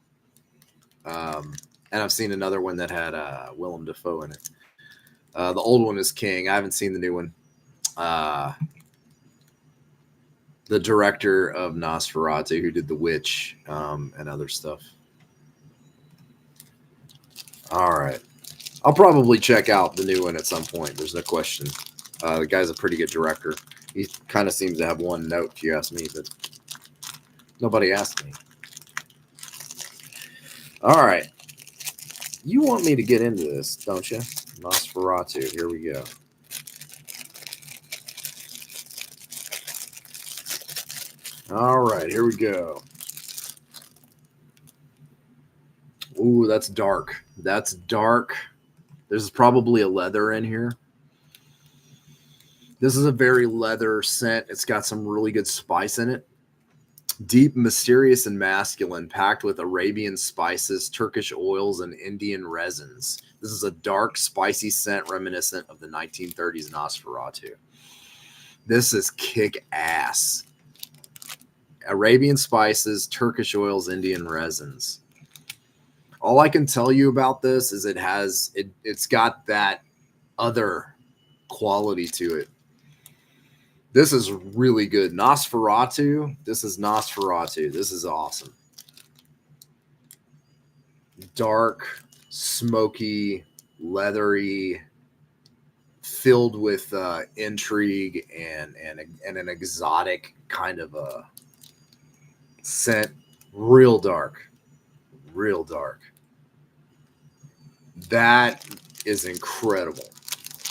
And I've seen another one that had Willem Dafoe in it. The old one is king. I haven't seen the new one. The director of Nosferatu, who did The Witch and other stuff. All right. I'll probably check out the new one at some point. There's no question. The guy's a pretty good director. He kind of seems to have one note, if you ask me, but nobody asked me. All right. You want me to get into this, don't you? Nosferatu. Here we go. All right. Here we go. Ooh, that's dark. That's dark. There's probably a leather in here. This is a very leather scent. It's got some really good spice in it. Deep, mysterious, and masculine, packed with Arabian spices, Turkish oils, and Indian resins. This is a dark, spicy scent reminiscent of the 1930s Nosferatu. This is kick-ass. Arabian spices, Turkish oils, Indian resins. All I can tell you about this is it's got that other quality to it. This is really good. Nosferatu. This is Nosferatu. This is awesome. Dark, smoky, leathery, filled with intrigue and an exotic kind of a scent. Real dark. Real dark. That is incredible.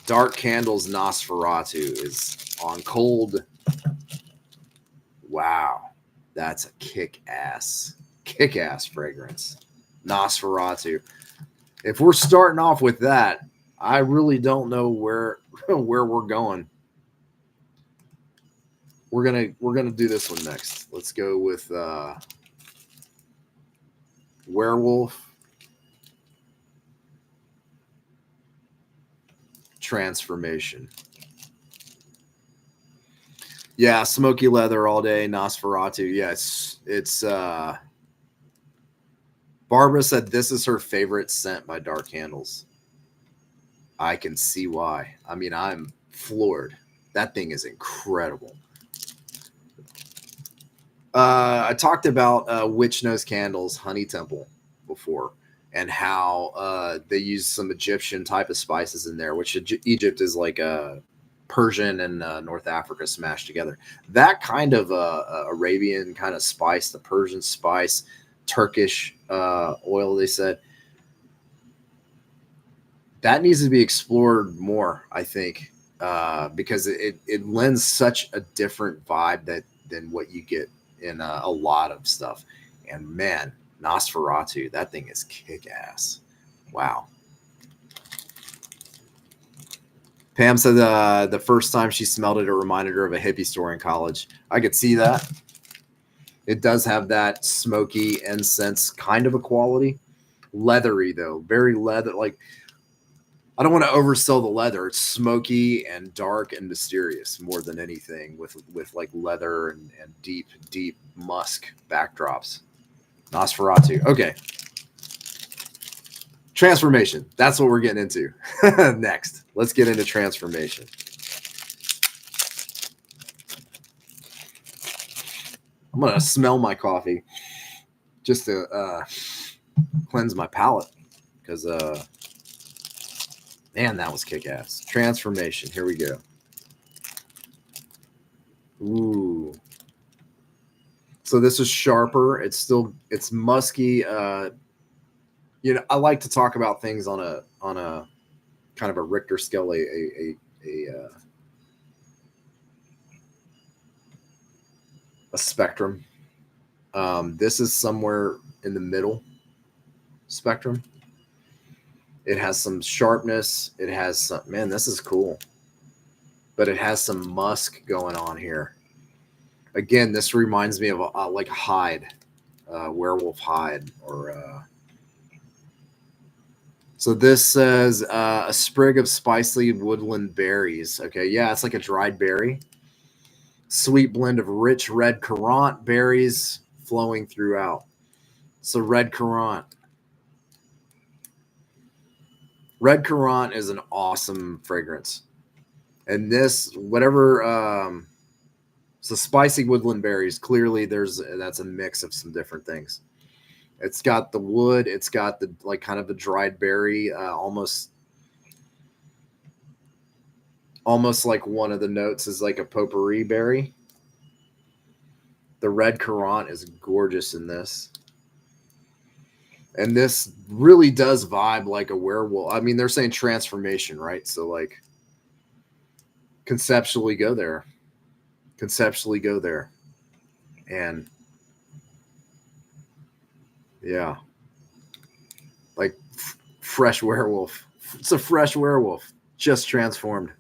Dark Candles Nosferatu is on cold. Wow. That's a kick-ass fragrance. Nosferatu. If we're starting off with that, I really don't know where we're going. We're gonna do this one next. Let's go with Werewolf Transformation. Yeah, smoky leather all day, Nosferatu. Yes, it's Barbara said this is her favorite scent by Dark Candles. I can see why. I mean, I'm floored. That thing is incredible. I talked about Witch Nose Candles, Honey Temple before, and how they use some Egyptian type of spices in there, which Egypt is like a Persian and North Africa smashed together. That kind of Arabian kind of spice, the Persian spice, Turkish oil, they said, that needs to be explored more, I think, because it lends such a different vibe than what you get in a lot of stuff. And man, Nosferatu, that thing is kick-ass. Wow. Pam said the first time she smelled it, it reminded her of a hippie store in college. I could see that. It does have that smoky incense kind of a quality. Leathery, though. Very leather. Like, I don't want to oversell the leather. It's smoky and dark and mysterious more than anything, with like leather and deep musk backdrops. Nosferatu. Okay. Transformation. That's what we're getting into. Next. Let's get into transformation. I'm going to smell my coffee just to cleanse my palate, because man, that was kick-ass. Transformation. Here we go. Ooh. So this is sharper. It's musky. You know, I like to talk about things on a kind of a Richter scale, a spectrum. This is somewhere in the middle spectrum. It has some sharpness. It has some, man, this is cool. But it has some musk going on here. Again, this reminds me of like hide, werewolf hide, or so this says a sprig of spicy woodland berries. Okay, yeah, it's like a dried berry. Sweet blend of rich red currant berries flowing throughout. So red currant. Red currant is an awesome fragrance. And this, whatever, so spicy woodland berries, clearly that's a mix of some different things. It's got the wood, it's got the like kind of the dried berry, almost like one of the notes is like a potpourri berry. The red currant is gorgeous in this. And this really does vibe like a werewolf. I mean, they're saying transformation, right? So like conceptually go there. And yeah, like fresh werewolf. It's a fresh werewolf, just transformed.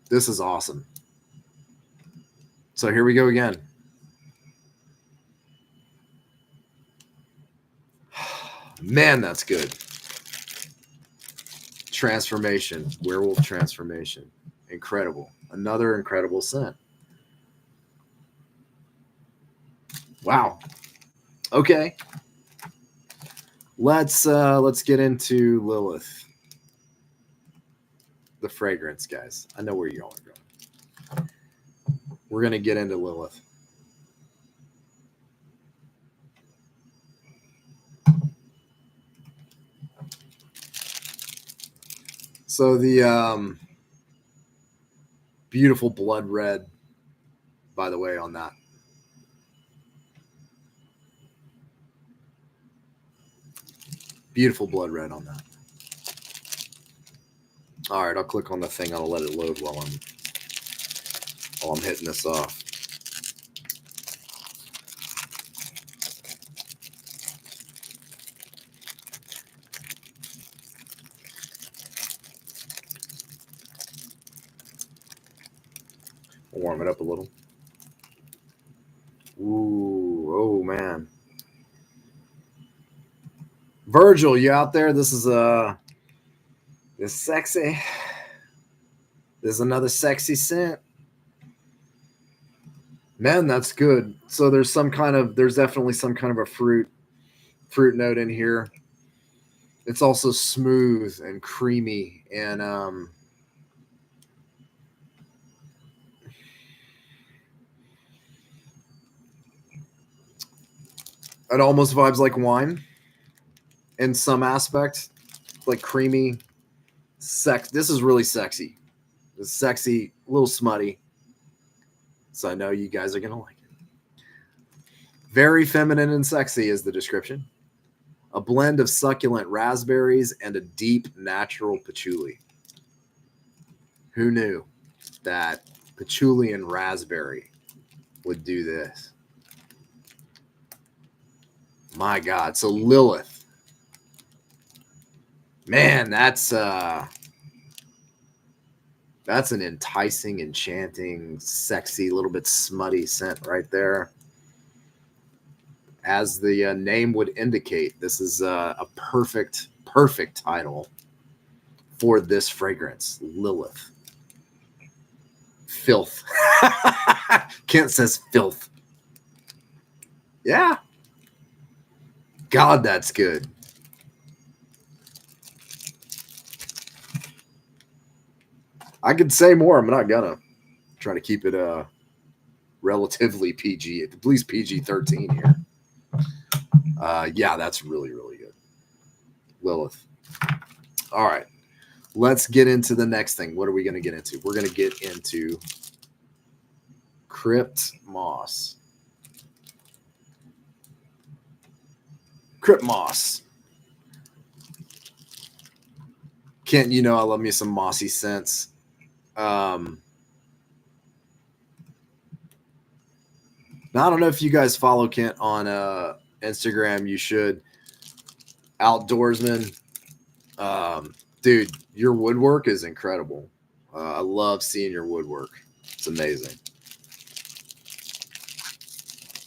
This is awesome. So here we go again. Man, that's good. Transformation, werewolf transformation. Incredible. Another incredible scent. Wow. Okay. Let's get into Lilith. The fragrance, guys. I know where y'all are going. We're going to get into Lilith. So the beautiful blood red, by the way, on that. Beautiful blood red on that. All right, I'll click on the thing. I'll let it load while I'm hitting this off. I'll warm it up a little. Ooh, oh man. Virgil, you out there? This is sexy. There's another sexy scent. Man, that's good. So there's definitely some kind of a fruit note in here. It's also smooth and creamy, and it almost vibes like wine in some aspect, like creamy sex. This is really sexy. It's sexy, a little smutty. So I know you guys are gonna like it. Very feminine and sexy is the description. A blend of succulent raspberries and a deep natural patchouli. Who knew that patchouli and raspberry would do this? My God. So Lilith. Man, that's an enticing, enchanting, sexy, little bit smutty scent right there. As the name would indicate, this is a perfect title for this fragrance, Lilith. Filth. Kent says filth. Yeah. God, that's good. I could say more. I'm not gonna. Try to keep it relatively PG, at least PG-13 here. Yeah, that's really, really good. Lilith. All right. Let's get into the next thing. What are we going to get into? We're going to get into Crypt Moss. Crypt Moss. Kent, you know I love me some mossy scents. Now, I don't know if you guys follow Kent on Instagram. You should. Outdoorsman. Dude, your woodwork is incredible. I love seeing your woodwork. It's amazing.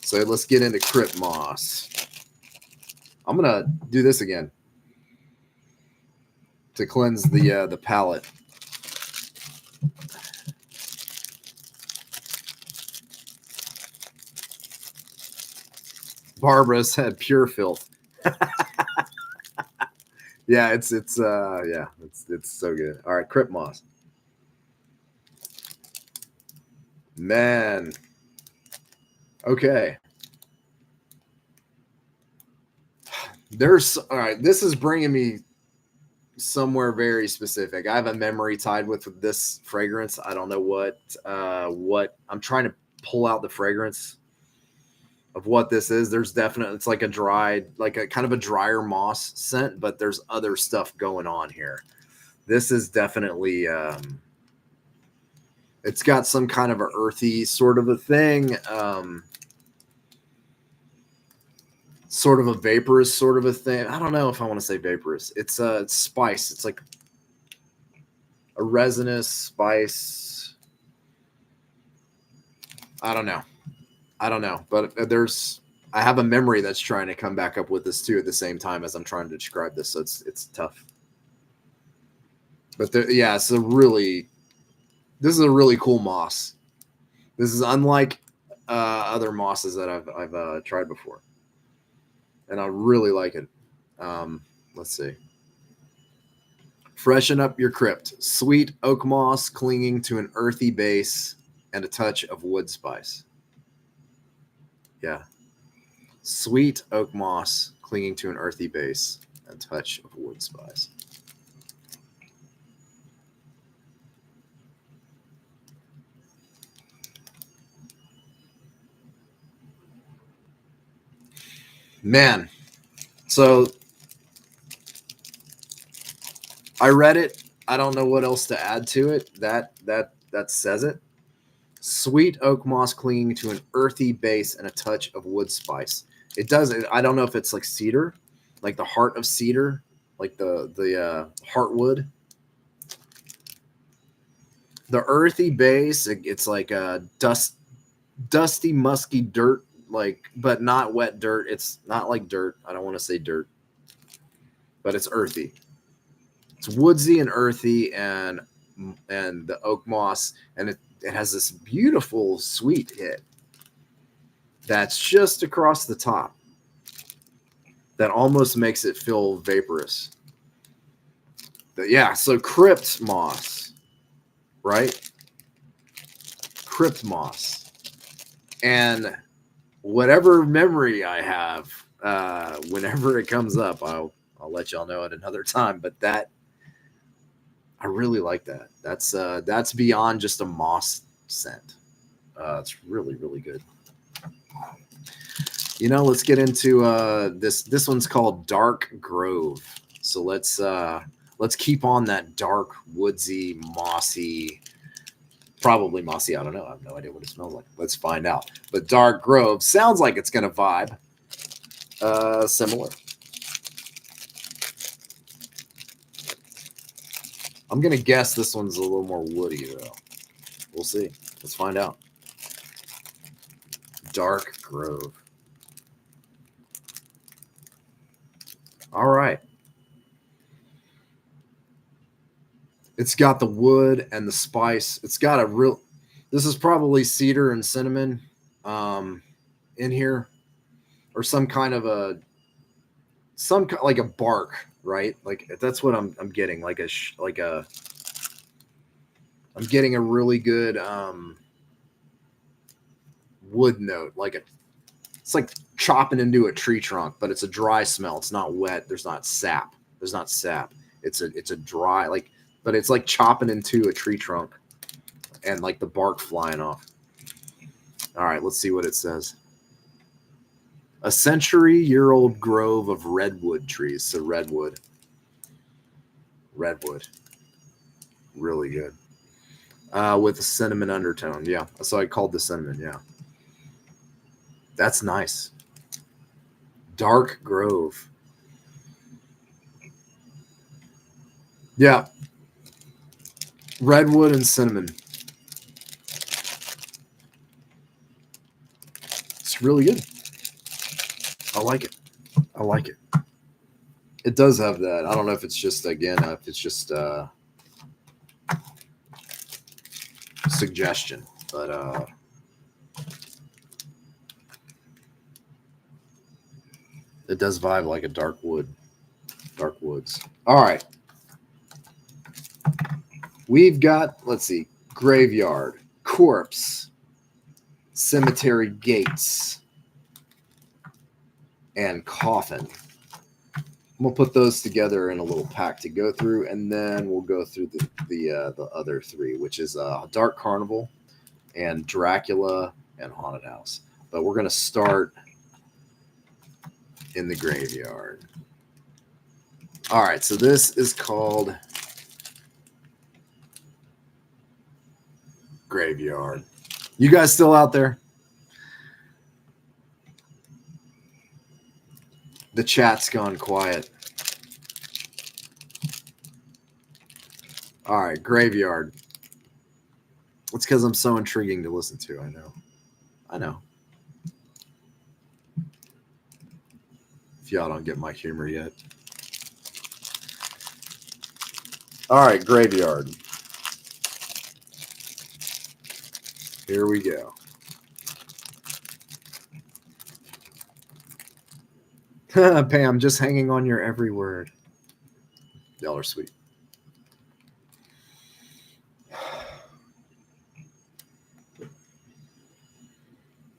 So let's get into Crypt Moss. I'm gonna do this again to cleanse the palate. Barbara said pure filth. Yeah, it's so good. All right, Crypt Moss. Man. Okay. All right, this is bringing me somewhere very specific. I have a memory tied with this fragrance. I don't know what I'm trying to pull out the fragrance of what this is. There's definitely, it's like a dried, like a kind of a drier moss scent, but there's other stuff going on here. This is definitely it's got some kind of a earthy sort of a thing, sort of a vaporous sort of a thing. I don't know if I want to say vaporous. It's spice. It's like a resinous spice. I don't know, but I have a memory that's trying to come back up with this too at the same time as I'm trying to describe this, so it's tough. But yeah, this is a really cool moss. This is unlike other mosses that I've tried before, and I really like it. Let's see. Freshen up your crypt. Sweet oak moss clinging to an earthy base and a touch of wood spice. Yeah. Sweet oak moss clinging to an earthy base and a touch of wood spice. Man. So I read it. I don't know what else to add to it. That says it. Sweet oak moss clinging to an earthy base and a touch of wood spice. It does. I don't know if it's like cedar, like the heart of cedar, like the heartwood. The earthy base, it's like a dusty, musky dirt, like, but not wet dirt. It's not like dirt. I don't want to say dirt, but it's earthy. It's woodsy and earthy, and the oak moss, and it has this beautiful sweet hit that's just across the top that almost makes it feel vaporous. But yeah, so crypt moss, right? Crypt moss. And whatever memory I have, whenever it comes up, I'll let y'all know at another time. But I really like that. That's beyond just a moss scent. It's really, really good. You know, let's get into this one's called Dark Grove. So let's keep on that dark, woodsy, mossy, probably mossy. I don't know. I have no idea what it smells like. Let's find out. But Dark Grove sounds like it's gonna vibe. Similar. I'm going to guess this one's a little more woody, though. We'll see. Let's find out. Dark Grove. All right. It's got the wood and the spice. It's got a real... This is probably cedar and cinnamon in here. Or some kind of a... like a bark, right? Like that's what I'm getting. I'm getting a really good wood note. It's like chopping into a tree trunk, but it's a dry smell. It's not wet. There's not sap. It's a dry, but it's like chopping into a tree trunk and like the bark flying off. All right, let's see what it says. A century-year-old grove of redwood trees. So redwood. Really good. With a cinnamon undertone. Yeah, so I called the cinnamon. Yeah. That's nice. Dark Grove. Yeah. Redwood and cinnamon. It's really good. I like it. It does have that. I don't know if it's just, suggestion, but it does vibe like a dark woods. All right. We've got, let's see, graveyard, corpse, cemetery gates, and coffin. We'll put those together in a little pack to go through, and then we'll go through the other three, which is Dark Carnival and Dracula and Haunted House. But we're going to start in the graveyard. All right, so this is called Graveyard. You guys still out there? The chat's gone quiet. All right, Graveyard. It's because I'm so intriguing to listen to. I know. If y'all don't get my humor yet. All right, Graveyard. Here we go. Pam, just hanging on your every word. Y'all are sweet.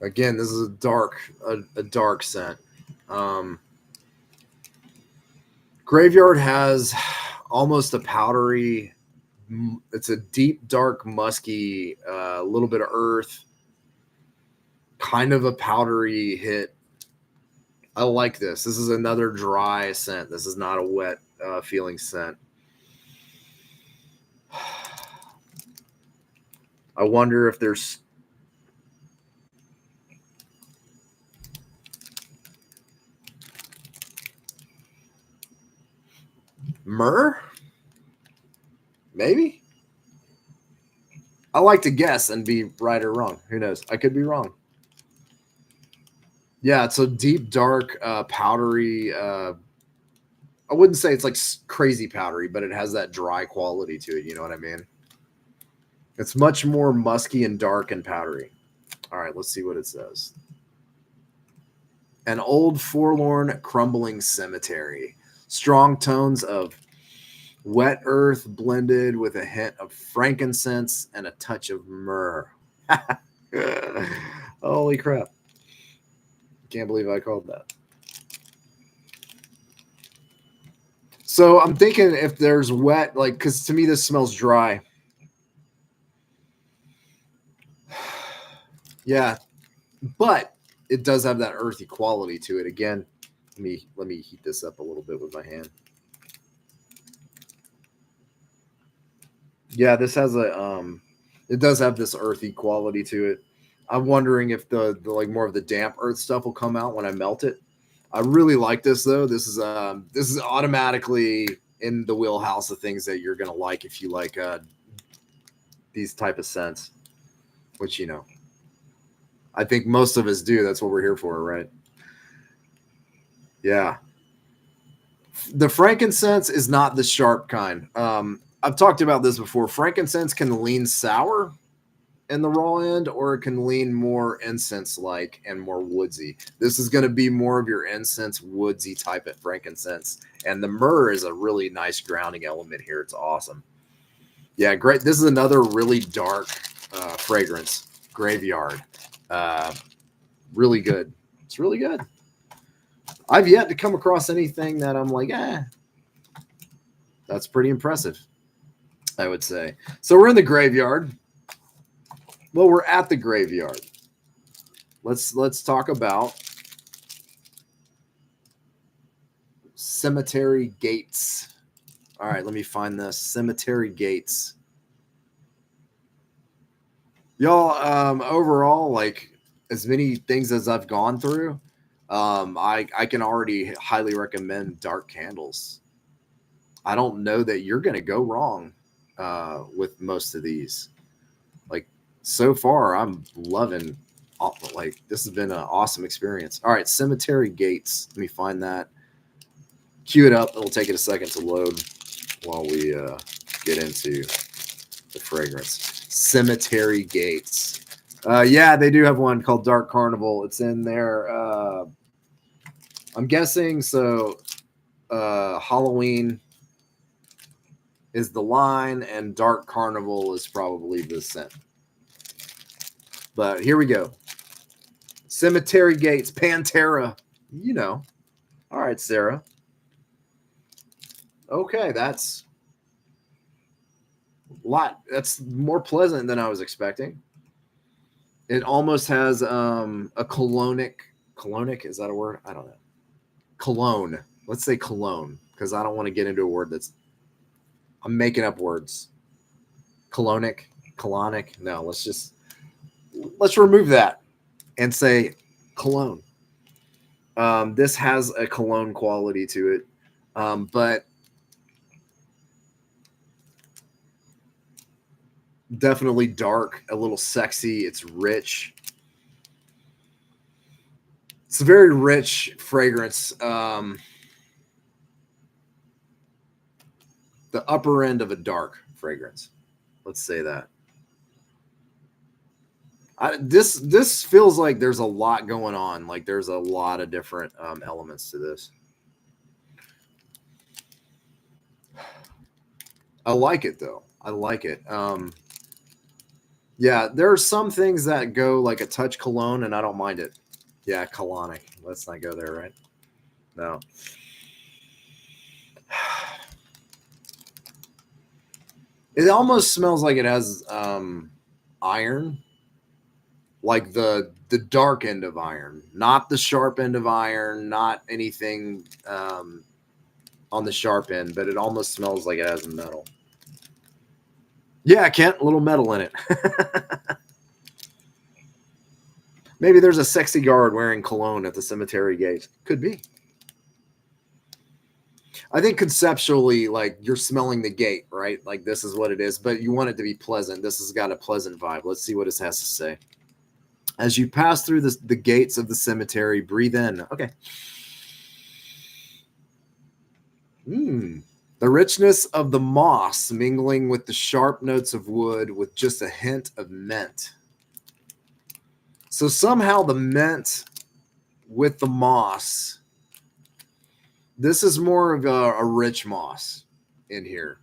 Again, this is a dark scent. Graveyard has almost a powdery, it's a deep, dark, musky, a little bit of earth, kind of a powdery hit. I like this. This is another dry scent. This is not a wet feeling scent. I wonder if there's myrrh? Maybe? I like to guess and be right or wrong. Who knows? I could be wrong. Yeah, it's a deep, dark, powdery. I wouldn't say it's like crazy powdery, but it has that dry quality to it. You know what I mean? It's much more musky and dark and powdery. All right, let's see what it says. An old, forlorn, crumbling cemetery. Strong tones of wet earth blended with a hint of frankincense and a touch of myrrh. Holy crap. Can't believe I called that. So I'm thinking if there's wet, because to me this smells dry. Yeah, but it does have that earthy quality to it. Again, let me heat this up a little bit with my hand. Yeah, this has it does have this earthy quality to it. I'm wondering if the more of the damp earth stuff will come out when I melt it. I really like this though. This is automatically in the wheelhouse of things that you're gonna like if you like these type of scents, which you know, I think most of us do. That's what we're here for, right? Yeah. The frankincense is not the sharp kind. I've talked about this before. Frankincense can lean sour in the raw end, or it can lean more incense-like and more woodsy. This is going to be more of your incense, woodsy type of frankincense. And the myrrh is a really nice grounding element here. It's awesome. Yeah, great. This is another really dark fragrance. Graveyard. Really good. It's really good. I've yet to come across anything that I'm like, that's pretty impressive, I would say. So we're in the graveyard. Well, we're at the graveyard. Let's talk about cemetery gates. All right, let me find this. Cemetery gates. Y'all, overall, like as many things as I've gone through, I can already highly recommend dark candles. I don't know that you're going to go wrong with most of these. Like so far, I'm loving. Like this has been an awesome experience. All right, cemetery gates. Let me find that. Cue it up. It'll take it a second to load while we get into the fragrance. Cemetery gates. Yeah, they do have one called Dark Carnival. It's in there. I'm guessing so. Halloween is the line, and Dark Carnival is probably the scent. But here we go. Cemetery gates, Pantera. You know. All right, Sarah. Okay, that's a lot. That's more pleasant than I was expecting. It almost has a colonic. Colonic, is that a word? I don't know. Cologne. Let's say cologne, because I don't want to get into a word that's. I'm making up words. Colonic, colonic. No, let's remove that and say cologne. This has a cologne quality to it, but definitely dark, a little sexy. It's rich. It's a very rich fragrance. The upper end of a dark fragrance. Let's say that. This feels like there's a lot going on. Like there's a lot of different elements to this. I like it though. I like it. Yeah, there are some things that go like a touch cologne, and I don't mind it. Yeah, colonic. Let's not go there, right? No. It almost smells like it has iron, like the dark end of iron, not the sharp end of iron, not anything on the sharp end, but it almost smells like it has metal. Yeah, Kent, a little metal in it. Maybe there's a sexy guard wearing cologne at the cemetery gate. Could be. I think conceptually, like you're smelling the gate, right? Like this is what it is, but you want it to be pleasant. This has got a pleasant vibe. Let's see what it has to say. As you pass through the gates of the cemetery, breathe in. Okay. The richness of the moss mingling with the sharp notes of wood with just a hint of mint. So somehow the mint with the moss, this is more of a rich moss in here,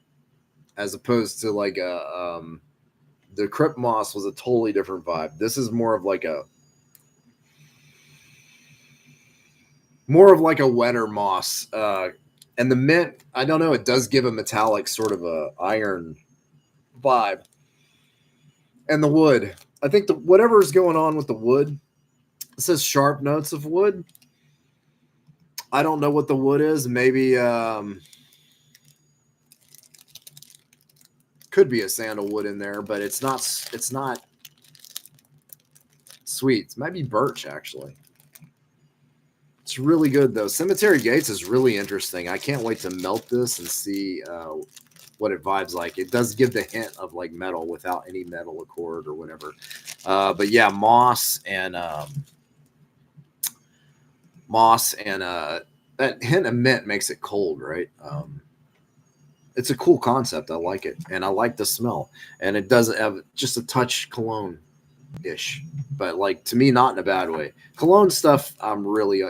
as opposed to like the crypt moss was a totally different vibe. This is more of like a wetter moss. And the mint, I don't know, it does give a metallic sort of a iron vibe. And the wood, I think whatever is going on with the wood, it says sharp notes of wood. I don't know what the wood is. Maybe could be a sandalwood in there, but it's not sweet. It might be birch actually. It's really good, though. Cemetery Gates is really interesting. I can't wait to melt this and see what it vibes like. It does give the hint of like metal without any metal accord or whatever. But yeah, moss and that hint of mint makes it cold, right? It's a cool concept. I like it, and I like the smell. And it does have just a touch cologne-ish, but like to me, not in a bad way. Cologne stuff, I'm really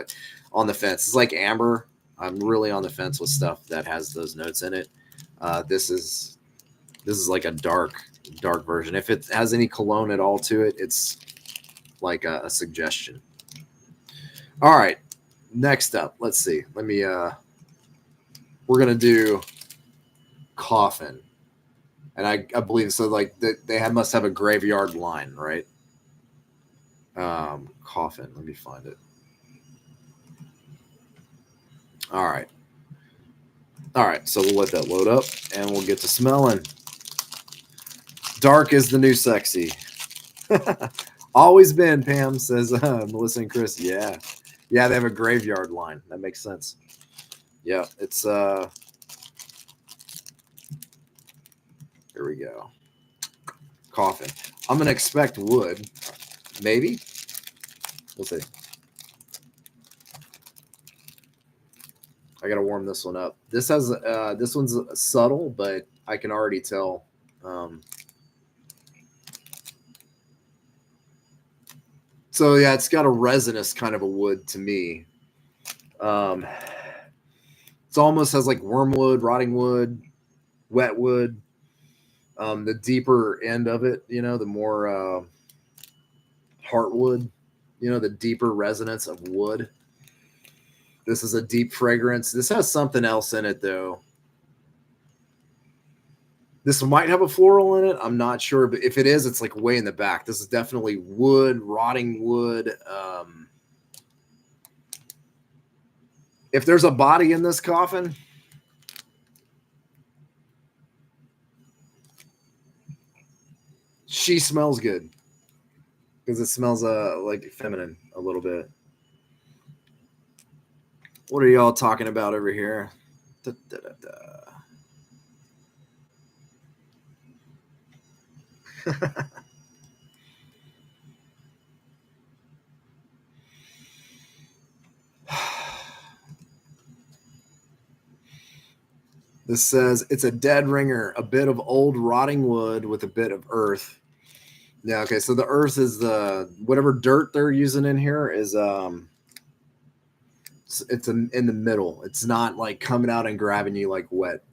on the fence. It's like amber. I'm really on the fence with stuff that has those notes in it. This is like a dark version. If it has any cologne at all to it, it's like a suggestion. All right, next up, let's see. Let me. We're gonna do coffin, and I believe so. Like they must have a graveyard line, right? Coffin. Let me find it. All right. So we'll let that load up, and we'll get to smelling. Dark is the new sexy. Always been, Pam says Melissa and Chris. Yeah, they have a graveyard line. That makes sense. Yeah, it's here we go. Coffin. I'm gonna expect wood. Maybe. We'll see. I gotta warm this one up. This has this one's subtle, but I can already tell. So yeah, it's got a resinous kind of a wood to me. It almost has like wormwood, rotting wood, wet wood. The deeper end of it, the more heartwood, the deeper resonance of wood. This is a deep fragrance. This has something else in it, though. This might have a floral in it. I'm not sure, but if it is, it's like way in the back. This is definitely wood, rotting wood. If there's a body in this coffin, she smells good because it smells like feminine a little bit. What are y'all talking about over here? Da, da, da, da. This says it's a dead ringer, a bit of old rotting wood with a bit of earth. Yeah, okay. So the earth is the whatever dirt they're using in here is it's in the middle. It's not like coming out and grabbing you like wet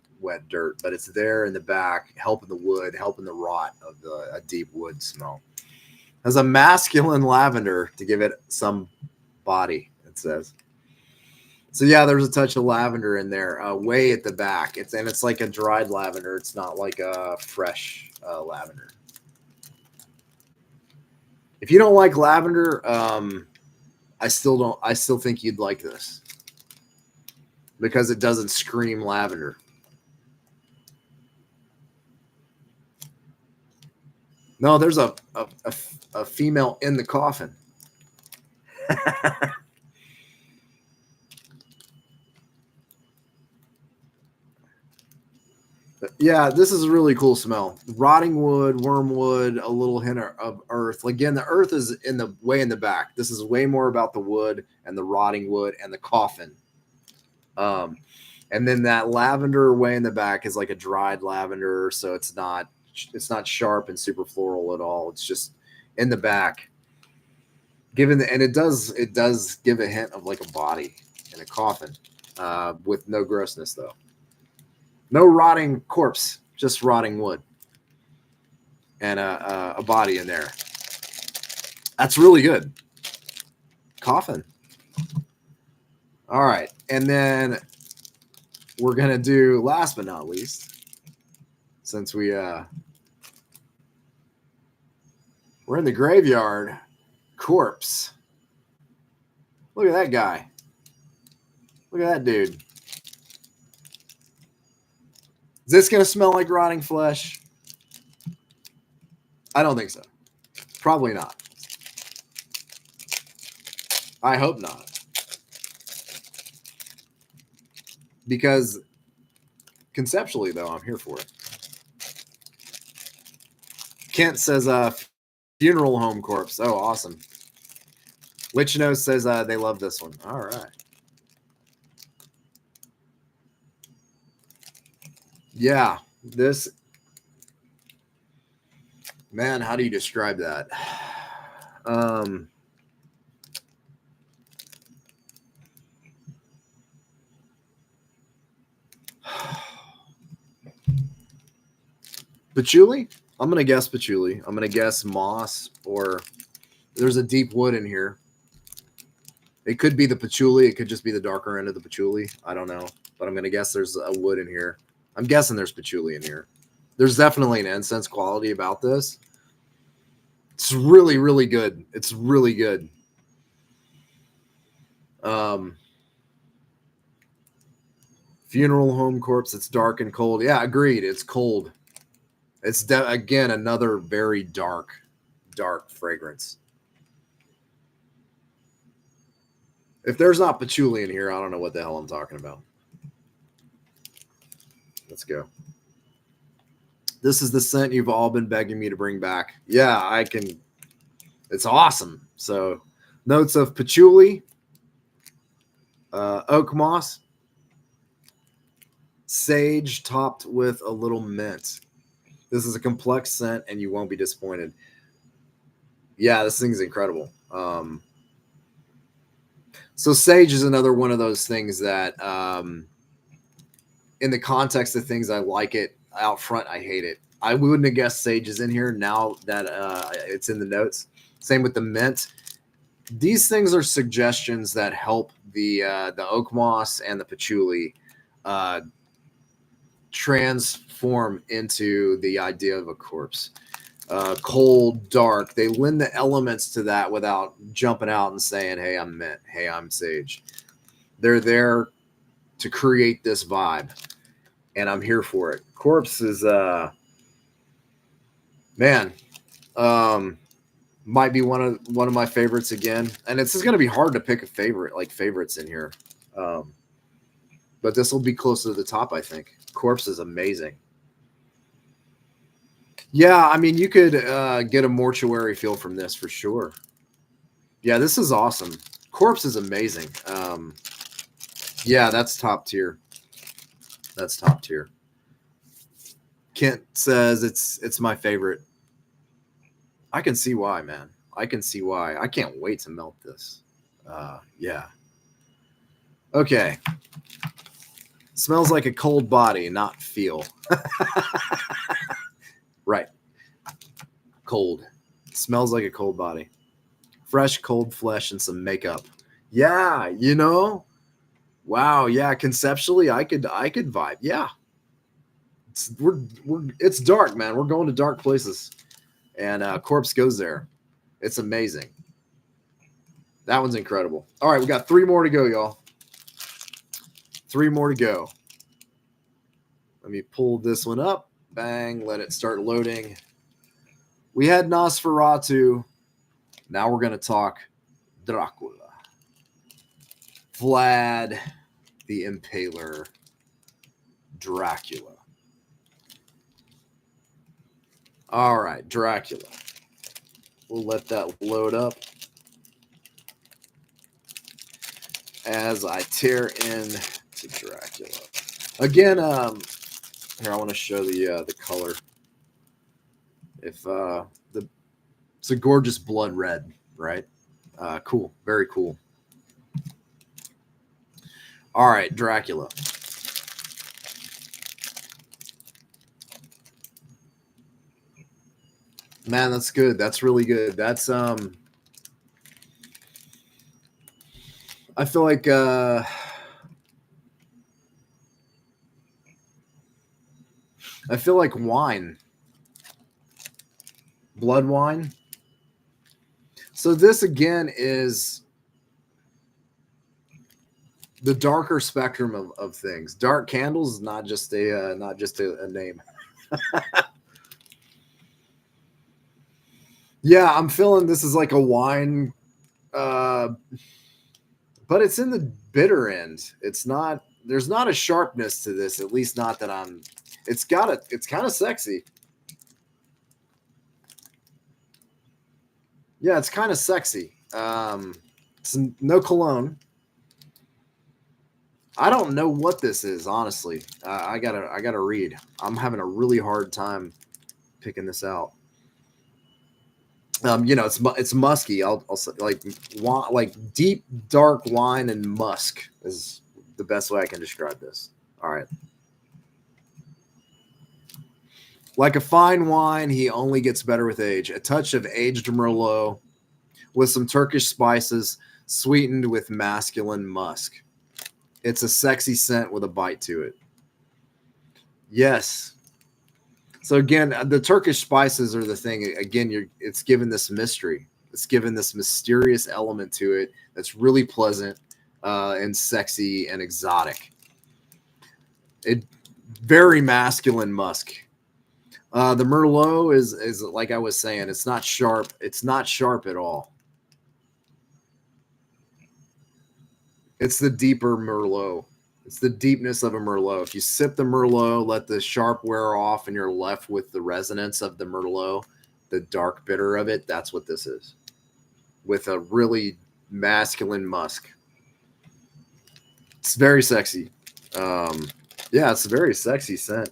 dirt, but it's there in the back, helping the wood, helping the rot of a deep wood smell. Has a masculine lavender to give it some body, it says. So yeah, there's a touch of lavender in there, way at the back. It's like a dried lavender. It's not like a fresh lavender. If you don't like lavender, I still think you'd like this because it doesn't scream lavender. No, there's a female in the coffin. Yeah, this is a really cool smell. Rotting wood, wormwood, a little hint of earth. Again, the earth is way in the back. This is way more about the wood and the rotting wood and the coffin. And then that lavender way in the back is like a dried lavender, so it's not sharp and super floral at all. It's just in the back. And it does give a hint of like a body in a coffin, with no grossness though. No rotting corpse, just rotting wood and a body in there. That's really good. Coffin. All right. And then we're going to do, last but not least, since we're in the graveyard, corpse. Look at that guy. Look at that dude. Is this going to smell like rotting flesh? I don't think so. Probably not. I hope not. because conceptually, though, I'm here for it. Kent says, funeral home corpse. Oh, awesome. Witch Nose says they love this one. All right. Yeah, this, man, how do you describe that? Patchouli? I'm going to guess patchouli. I'm going to guess moss, or there's a deep wood in here. It could be the patchouli. It could just be the darker end of the patchouli. I don't know. But I'm going to guess there's a wood in here. I'm guessing there's patchouli in here. There's definitely an incense quality about this. It's really, really good. It's really good. Funeral home corpse. It's dark and cold. Yeah, agreed. It's cold. It's, again, another very dark fragrance. If there's not patchouli in here, I don't know what the hell I'm talking about. Let's go. This is the scent you've all been begging me to bring back. Yeah, I can. It's awesome. So, notes of patchouli, oak moss, sage topped with a little mint. This is a complex scent, and you won't be disappointed. Yeah, this thing's incredible. So sage is another one of those things that, in the context of things, I like it. Out front, I hate it. I wouldn't have guessed sage is in here now that it's in the notes. Same with the mint. These things are suggestions that help the oak moss and the patchouli transform into the idea of a corpse. Cold, dark. They lend the elements to that without jumping out and saying, hey, I'm mint. Hey, I'm sage. They're there to create this vibe, and I'm here for it. Corpse is, man, might be one of my favorites again. And it's just going to be hard to pick a favorite, like favorites in here. But this will be close to the top, I think. Corpse is amazing. Yeah, I mean, you could get a mortuary feel from this for sure. Yeah, this is awesome. Corpse is amazing. Yeah, that's top tier. That's top tier. Kent says it's my favorite. I can see why, man. I can see why. I can't wait to melt this. Yeah. Okay. Smells like a cold body, not feel. Right. Cold. Smells like a cold body. Fresh, cold flesh and some makeup. Yeah, you know? Wow, yeah, conceptually I could vibe. Yeah. It's dark, man. We're going to dark places. And Corpse goes there. It's amazing. That one's incredible. All right, we got 3 more to go, y'all. 3 more to go. Let me pull this one up. Bang, let it start loading. We had Nosferatu. Now we're going to talk Dracula. Vlad the Impaler. Dracula. All right, Dracula. We'll let that load up as I tear into Dracula. Again, here, I want to show the color. It's a gorgeous blood red, right? Cool, very cool. All right, Dracula. Man, that's good. That's really good. That's I feel like wine. Blood wine. So this again is the darker spectrum of things. Dark Candles is not just a name. Yeah, I'm feeling this is like a wine, but it's in the bitter end. It's not there's not a sharpness to this, at least not that I'm. It's kind of sexy. Yeah, it's kind of sexy. It's no cologne. I don't know what this is, honestly. I gotta read. I'm having a really hard time picking this out. It's musky. I'll say like deep dark wine and musk is the best way I can describe this. All right. Like a fine wine, he only gets better with age. A touch of aged Merlot with some Turkish spices, sweetened with masculine musk. It's a sexy scent with a bite to it. Yes. So again, the Turkish spices are the thing. Again, it's given this mystery. It's given this mysterious element to it that's really pleasant and sexy and exotic. It very masculine musk. The Merlot is like I was saying, it's not sharp. It's not sharp at all. It's the deeper Merlot. It's the deepness of a Merlot. If you sip the Merlot, let the sharp wear off, and you're left with the resonance of the Merlot, the dark bitter of it. That's what this is, with a really masculine musk. It's very sexy. Yeah, it's a very sexy scent.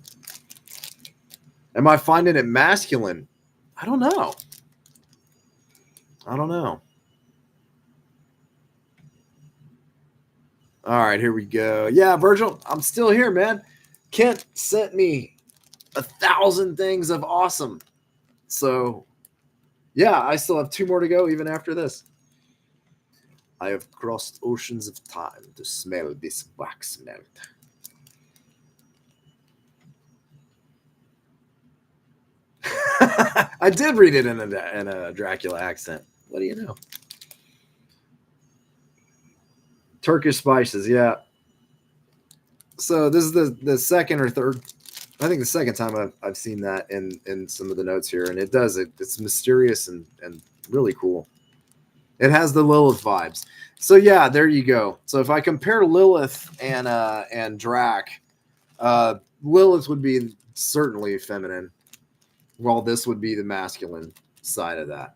Am I finding it masculine? I don't know. I don't know. All right, here we go. Yeah, Virgil, I'm still here, man. Kent sent me 1,000 things of awesome. So, yeah, I still have 2 more to go even after this. I have crossed oceans of time to smell this wax melt. I did read it in a Dracula accent. What do you know? Turkish spices, yeah. So this is the second or third, I think the second time I've seen that in some of the notes here, and it's mysterious and really cool. It has the Lilith vibes. So yeah, there you go. So if I compare Lilith and Drac, Lilith would be certainly feminine, while this would be the masculine side of that.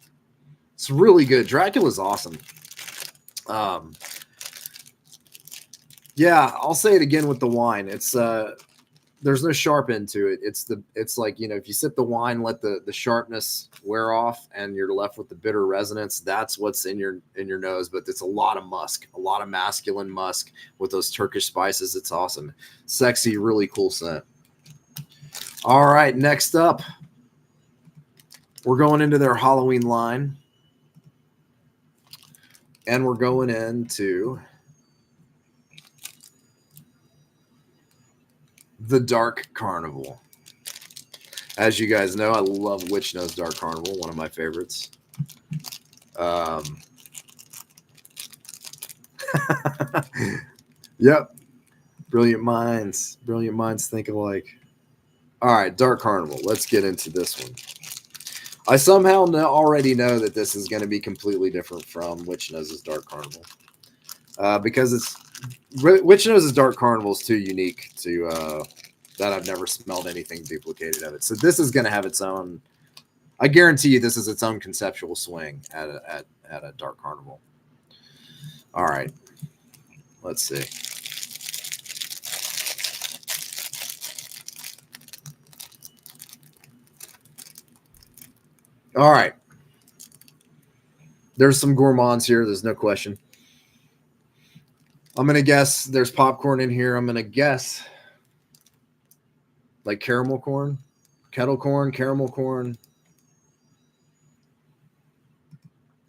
It's really good. Dracula's awesome. Yeah, I'll say it again with the wine. It's there's no sharp end to it. It's like, if you sip the wine, let the sharpness wear off, and you're left with the bitter resonance. That's what's in your nose. But it's a lot of musk, a lot of masculine musk with those Turkish spices. It's awesome, sexy, really cool scent. All right, next up, we're going into their Halloween line, and we're going into the Dark Carnival. As you guys know, I love Witch Nose Dark Carnival, one of my favorites. Yep. Brilliant minds think alike. All right, Dark Carnival. Let's get into this one. I somehow already know that this is going to be completely different from Witch Nose's Dark Carnival. Because Witch Nose's Dark Carnival is too unique to that I've never smelled anything duplicated of it. So this is going to have its own. I guarantee you, this is its own conceptual swing at a Dark Carnival. All right, let's see. All right, there's some gourmands here. There's no question. I'm gonna guess there's popcorn in here. I'm gonna guess like caramel corn, kettle corn, caramel corn.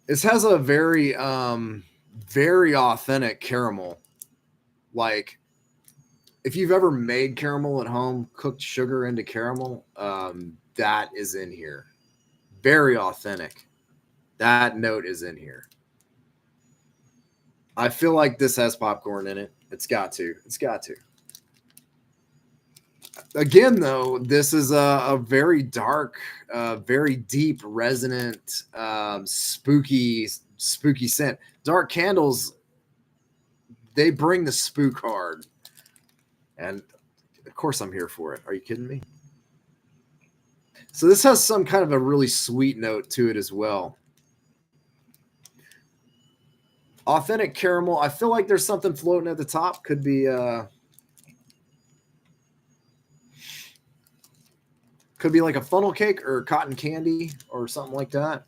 This has a very, very authentic caramel. Like, if you've ever made caramel at home, cooked sugar into caramel, that is in here. Very authentic. That note is in here. I feel like this has popcorn in it. It's got to. It's got to. Again, though, this is a very dark, very deep, resonant, spooky scent. Dark candles, they bring the spook hard. And of course I'm here for it. Are you kidding me? So this has some kind of a really sweet note to it as well. Authentic caramel. I feel like there's something floating at the top. Could be like a funnel cake or cotton candy or something like that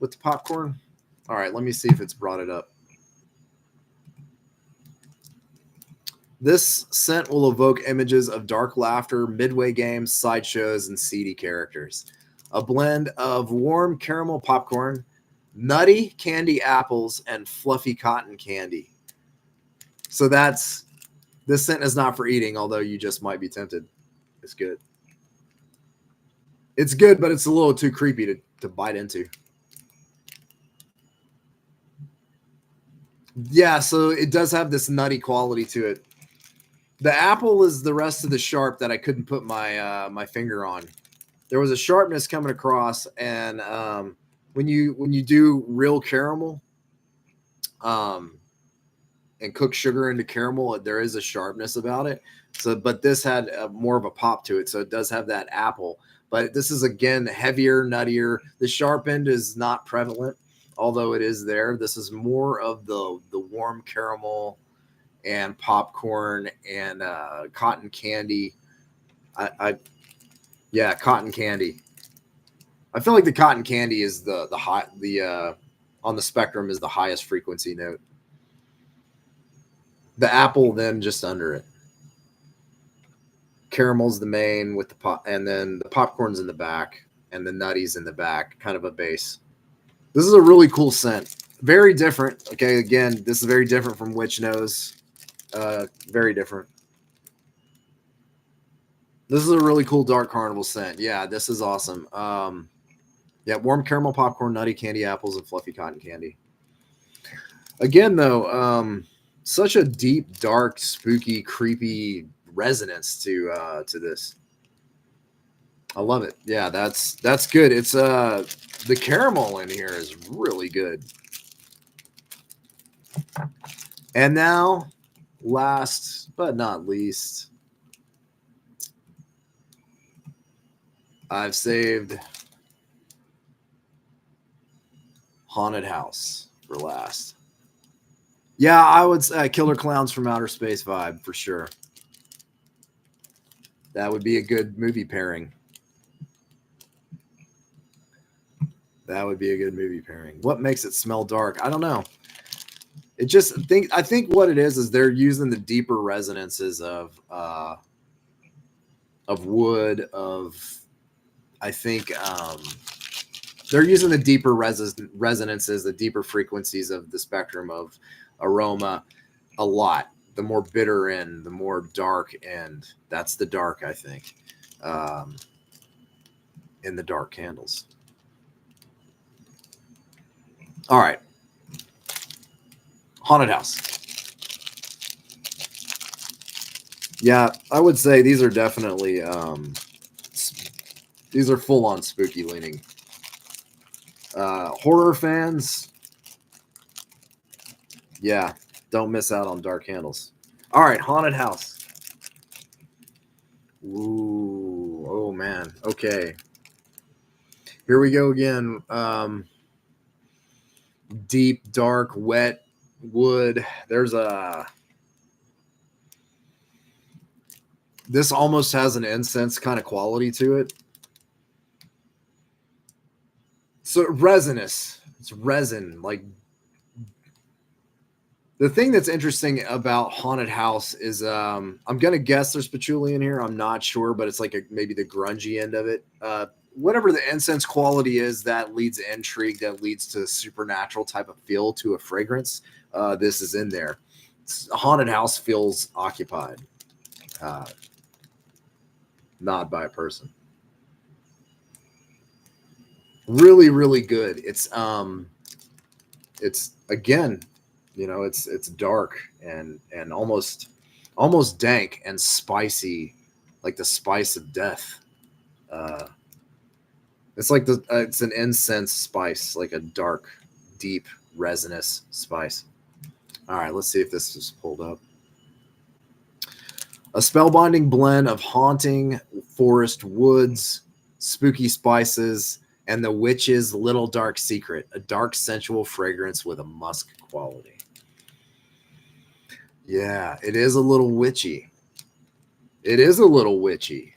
with the popcorn. All right, let me see if it's brought it up. This scent will evoke images of dark laughter, midway games, sideshows, and seedy characters. A blend of warm caramel popcorn, nutty candy apples, and fluffy cotton candy. So this scent is not for eating, although you just might be tempted. It's good. It's good, but it's a little too creepy to bite into. Yeah, so it does have this nutty quality to it. The apple is the rest of the sharp that I couldn't put my finger on. There was a sharpness coming across, and when you do real caramel, and cook sugar into caramel, there is a sharpness about it. So, but this had more of a pop to it, so it does have that apple. But this is again heavier, nuttier. The sharp end is not prevalent, although it is there. This is more of the warm caramel and popcorn and cotton candy. Yeah, cotton candy. I feel like the cotton candy is the on the spectrum is the highest frequency note. The apple then just under it. Caramel's the main with the pop, and then the popcorn's in the back, and the nutties in the back, kind of a base. This is a really cool scent. Very different. Okay, again, this is very different from Witch Nose. Very different. This is a really cool dark carnival scent. Yeah, this is awesome. Yeah, warm caramel popcorn, nutty candy apples, and fluffy cotton candy. Again, though, such a deep, dark, spooky, creepy resonance to this. I love it. Yeah, that's good. It's the caramel in here is really good. And now, last but not least, I've saved Haunted House for last. Yeah, I would say Killer Clowns from Outer Space vibe for sure. That would be a good movie pairing. That would be a good movie pairing. What makes it smell dark? I don't know. I think what it is they're using the deeper resonances of wood, I think they're using the deeper resonances, the deeper frequencies of the spectrum of aroma a lot. The more bitter end, the more dark end. That's the dark, I think, in the dark candles. All right. Haunted House. Yeah, I would say these are definitely these are full on spooky leaning. Horror fans, yeah, don't miss out on dark candles. All right, Haunted House. Ooh, oh man. Okay. Here we go again. Deep, dark, wet wood. This almost has an incense kind of quality to it. So resinous. It's resin. Like the thing that's interesting about Haunted House is I'm gonna guess there's patchouli in here. I'm not sure, but it's like maybe the grungy end of it. Whatever the incense quality is, that leads to intrigue, that leads to supernatural type of feel to a fragrance. This is in there. Haunted House feels occupied, not by a person. Really, really good. It's again, it's dark and almost dank and spicy, like the spice of death. It's like it's an incense spice, like a dark, deep, resinous spice. All right, let's see if this is pulled up. A spellbinding blend of haunting forest woods, spooky spices, and the witch's little dark secret, a dark sensual fragrance with a musk quality. Yeah, it is a little witchy. It is a little witchy.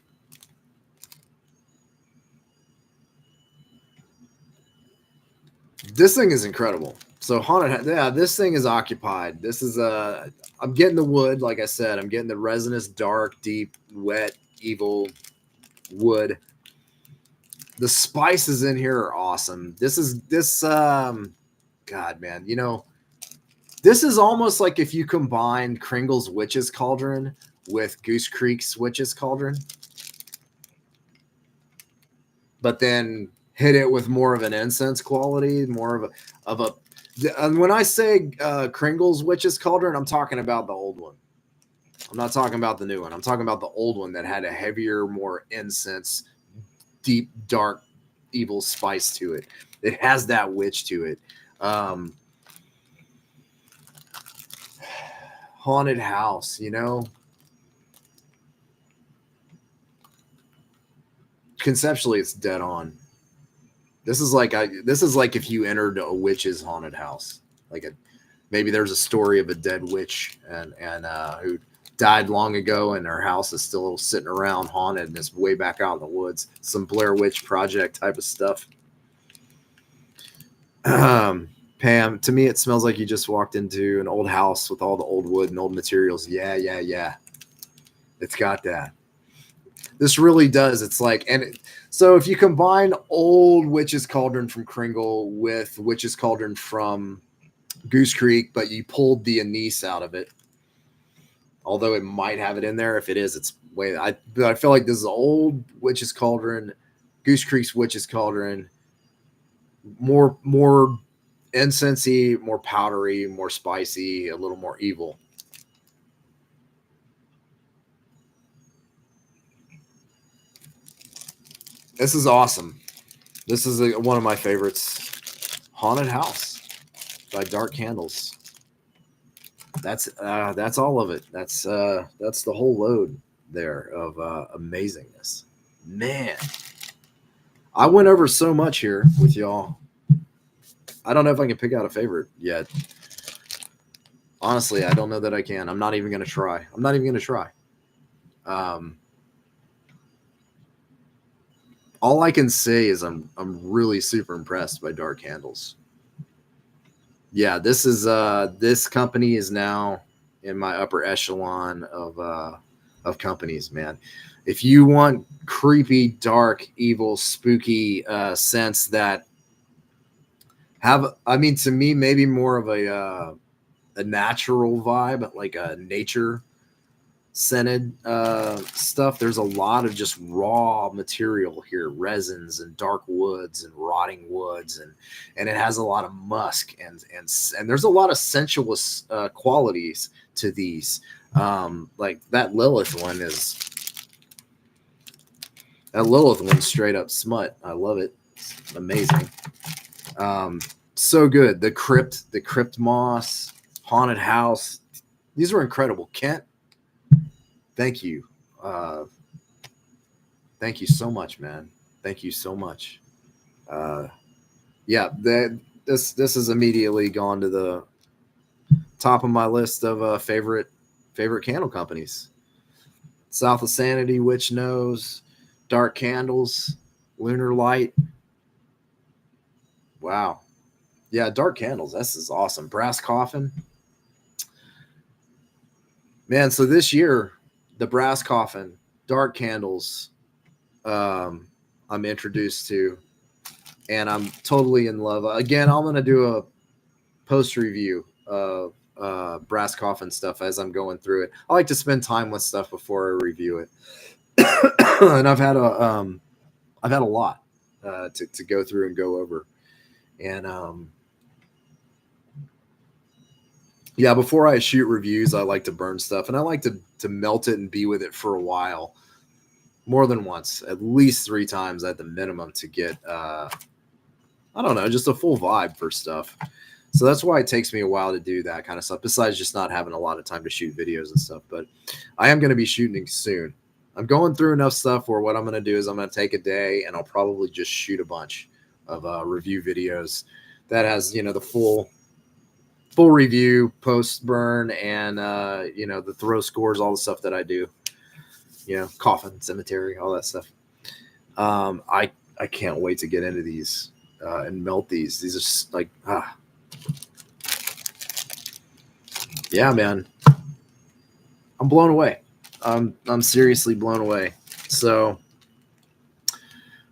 This thing is incredible. So haunted, yeah, this thing is occupied. This is I'm getting the wood, like I said, I'm getting the resinous, dark, deep, wet, evil wood. The spices in here are awesome. God, man, you know, this is almost like if you combined Kringle's Witch's Cauldron with Goose Creek's Witch's Cauldron, but then hit it with more of an incense quality, more of a. And when I say Kringle's Witch's Cauldron, I'm talking about the old one. I'm not talking about the new one. I'm talking about the old one that had a heavier, more incense, deep, dark, evil spice to it. It has that witch to it. Haunted house, you know. Conceptually, it's dead on. This is like if you entered a witch's haunted house. Maybe there's a story of a dead witch and who died long ago, and her house is still sitting around haunted, and it's way back out in the woods. Some Blair Witch Project type of stuff. Pam, to me, it smells like you just walked into an old house with all the old wood and old materials. Yeah. It's got that. This really does. It's like, so if you combine old Witch's Cauldron from Kringle with Witch's Cauldron from Goose Creek, but you pulled the anise out of it, although it might have it in there. If it is, it's way. I feel like this is old Witch's Cauldron, Goose Creek's Witch's Cauldron, more incensey, more powdery, more spicy, a little more evil. This is awesome. This is one of my favorites. Haunted House by Dark Candles. That's all of it. That's the whole load there of amazingness. Man, I went over so much here with y'all. I don't know if I can pick out a favorite yet. Honestly, I don't know that I can. I'm not even going to try. All I can say is I'm really super impressed by Dark Candles. Yeah, this company is now in my upper echelon of companies, man. If you want creepy, dark, evil, spooky scents that have, I mean, to me, maybe more of a natural vibe, like a nature scented stuff. There's a lot of just raw material here, resins and dark woods and rotting woods, and it has a lot of musk and there's a lot of sensuous qualities to these. Like that Lilith one straight up smut. I love it. It's amazing. So good. The crypt moss, haunted house. These were incredible. Kent, thank you. Thank you so much, man. Thank you so much. Yeah, this has immediately gone to the top of my list of favorite candle companies. South of Sanity, Witch Nose, Dark Candles, Lunar Light. Wow. Yeah, Dark Candles. This is awesome. Brass Coffin. Man, so this year, the Brass Coffin, Dark Candles, I'm introduced to, and I'm totally in love. Again, I'm going to do a post review of Brass Coffin stuff as I'm going through it. I like to spend time with stuff before I review it. And I've had a lot to go through and go over. And yeah, before I shoot reviews, I like to burn stuff, and I like to melt it and be with it for a while, more than once, at least 3 times at the minimum, to get I don't know, just a full vibe for stuff. So that's why it takes me a while to do that kind of stuff, besides just not having a lot of time to shoot videos and stuff. But I am going to be shooting soon. I'm going through enough stuff where what I'm going to do is I'm going to take a day and I'll probably just shoot a bunch of review videos that has, you know, the full review, post burn, and you know, the throw scores, all the stuff that I do, you know, coffin, cemetery, all that stuff. I can't wait to get into these and melt these. These are like, yeah, man, I'm blown away. I'm seriously blown away. So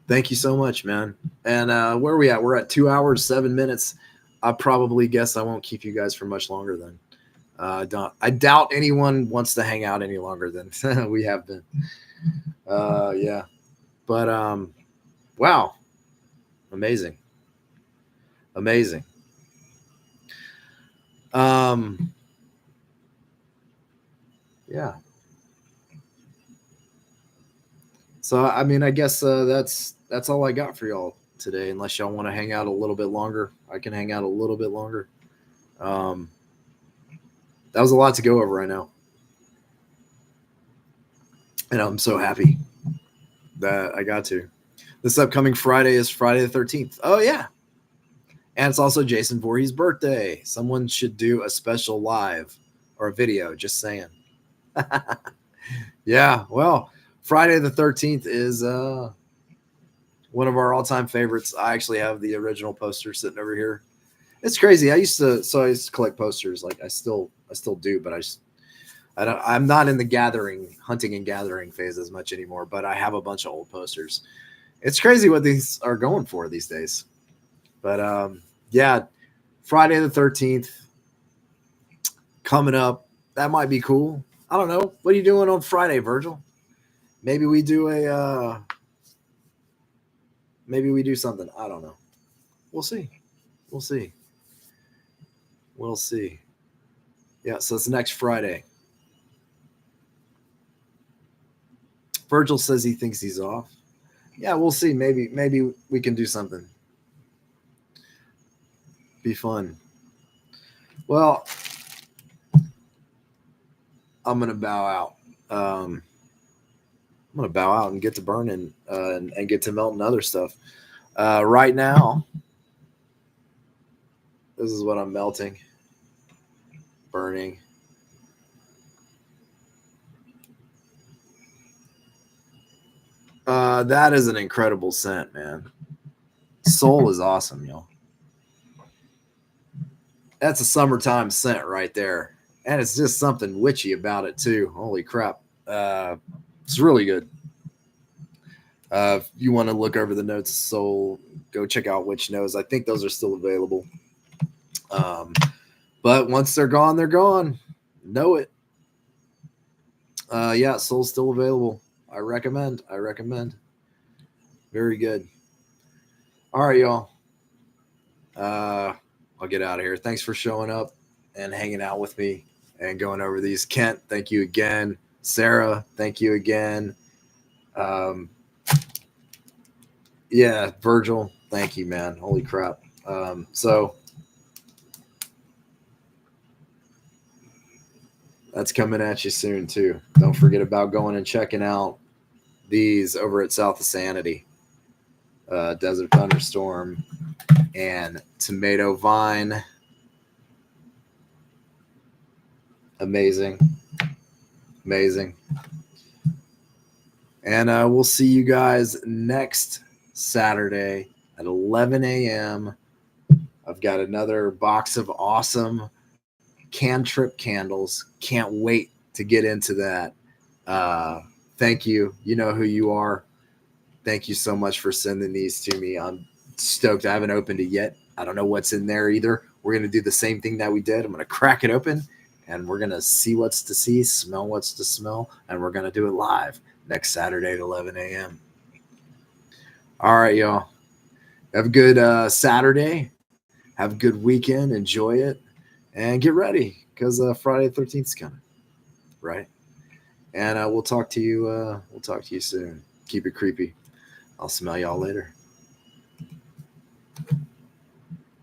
thank you so much, man. And where are we at? We're at 2 hours, 7 minutes. I probably guess I won't keep you guys for much longer then. I doubt anyone wants to hang out any longer than we have been. Yeah. But wow. Amazing. Amazing. Yeah. So I mean, I guess that's all I got for y'all today. Unless y'all want to hang out a little bit longer, I can hang out a little bit longer. That was a lot to go over right now, and I'm so happy that I got to. This upcoming Friday is Friday the 13th. Oh yeah, and it's also Jason Voorhees' birthday. Someone should do a special live or a video. Just saying. Yeah, well, Friday the 13th is one of our all-time favorites. I actually have the original poster sitting over here. It's crazy. I used to collect posters. Like I still do, but I'm not in the hunting and gathering phase as much anymore, but I have a bunch of old posters. It's crazy what these are going for these days. But yeah, Friday the 13th coming up. That might be cool. I don't know. What are you doing on Friday, Virgil? Maybe we do maybe we do something. I don't know. We'll see. We'll see. We'll see. Yeah, so it's next Friday. Virgil says he thinks he's off. Yeah, we'll see. Maybe we can do something. Be fun. Well, I'm gonna bow out. I'm gonna bow out and get to burning and get to melting other stuff. Right now, this is what I'm melting, burning. That is an incredible scent, man. Soul is awesome, y'all. That's a summertime scent right there. And it's just something witchy about it, too. Holy crap. It's really good. If you want to look over the notes of Soul, go check out Witch Knows. I think those are still available. But once they're gone, they're gone. Know it. Yeah, Soul's still available. I recommend. Very good. All right, y'all. I'll get out of here. Thanks for showing up and hanging out with me and going over these. Kent, thank you again. Sarah, thank you again. Yeah, Virgil, thank you, man. Holy crap. So that's coming at you soon, too. Don't forget about going and checking out these over at South of Sanity. Desert Thunderstorm and Tomato Vine. Amazing. And we'll see you guys next Saturday at 11 a.m. I've got another box of awesome cantrip candles. Can't wait to get into that. Thank you. You know who you are. Thank you so much for sending these to me. I'm stoked. I haven't opened it yet. I don't know what's in there either. We're going to do the same thing that we did. I'm going to crack it open, and we're going to see what's to see, smell what's to smell, and we're going to do it live next Saturday at 11 a.m. All right, y'all. Have a good Saturday. Have a good weekend. Enjoy it. And get ready, because Friday the 13th is coming, right? And we'll talk to you soon. Keep it creepy. I'll smell y'all later.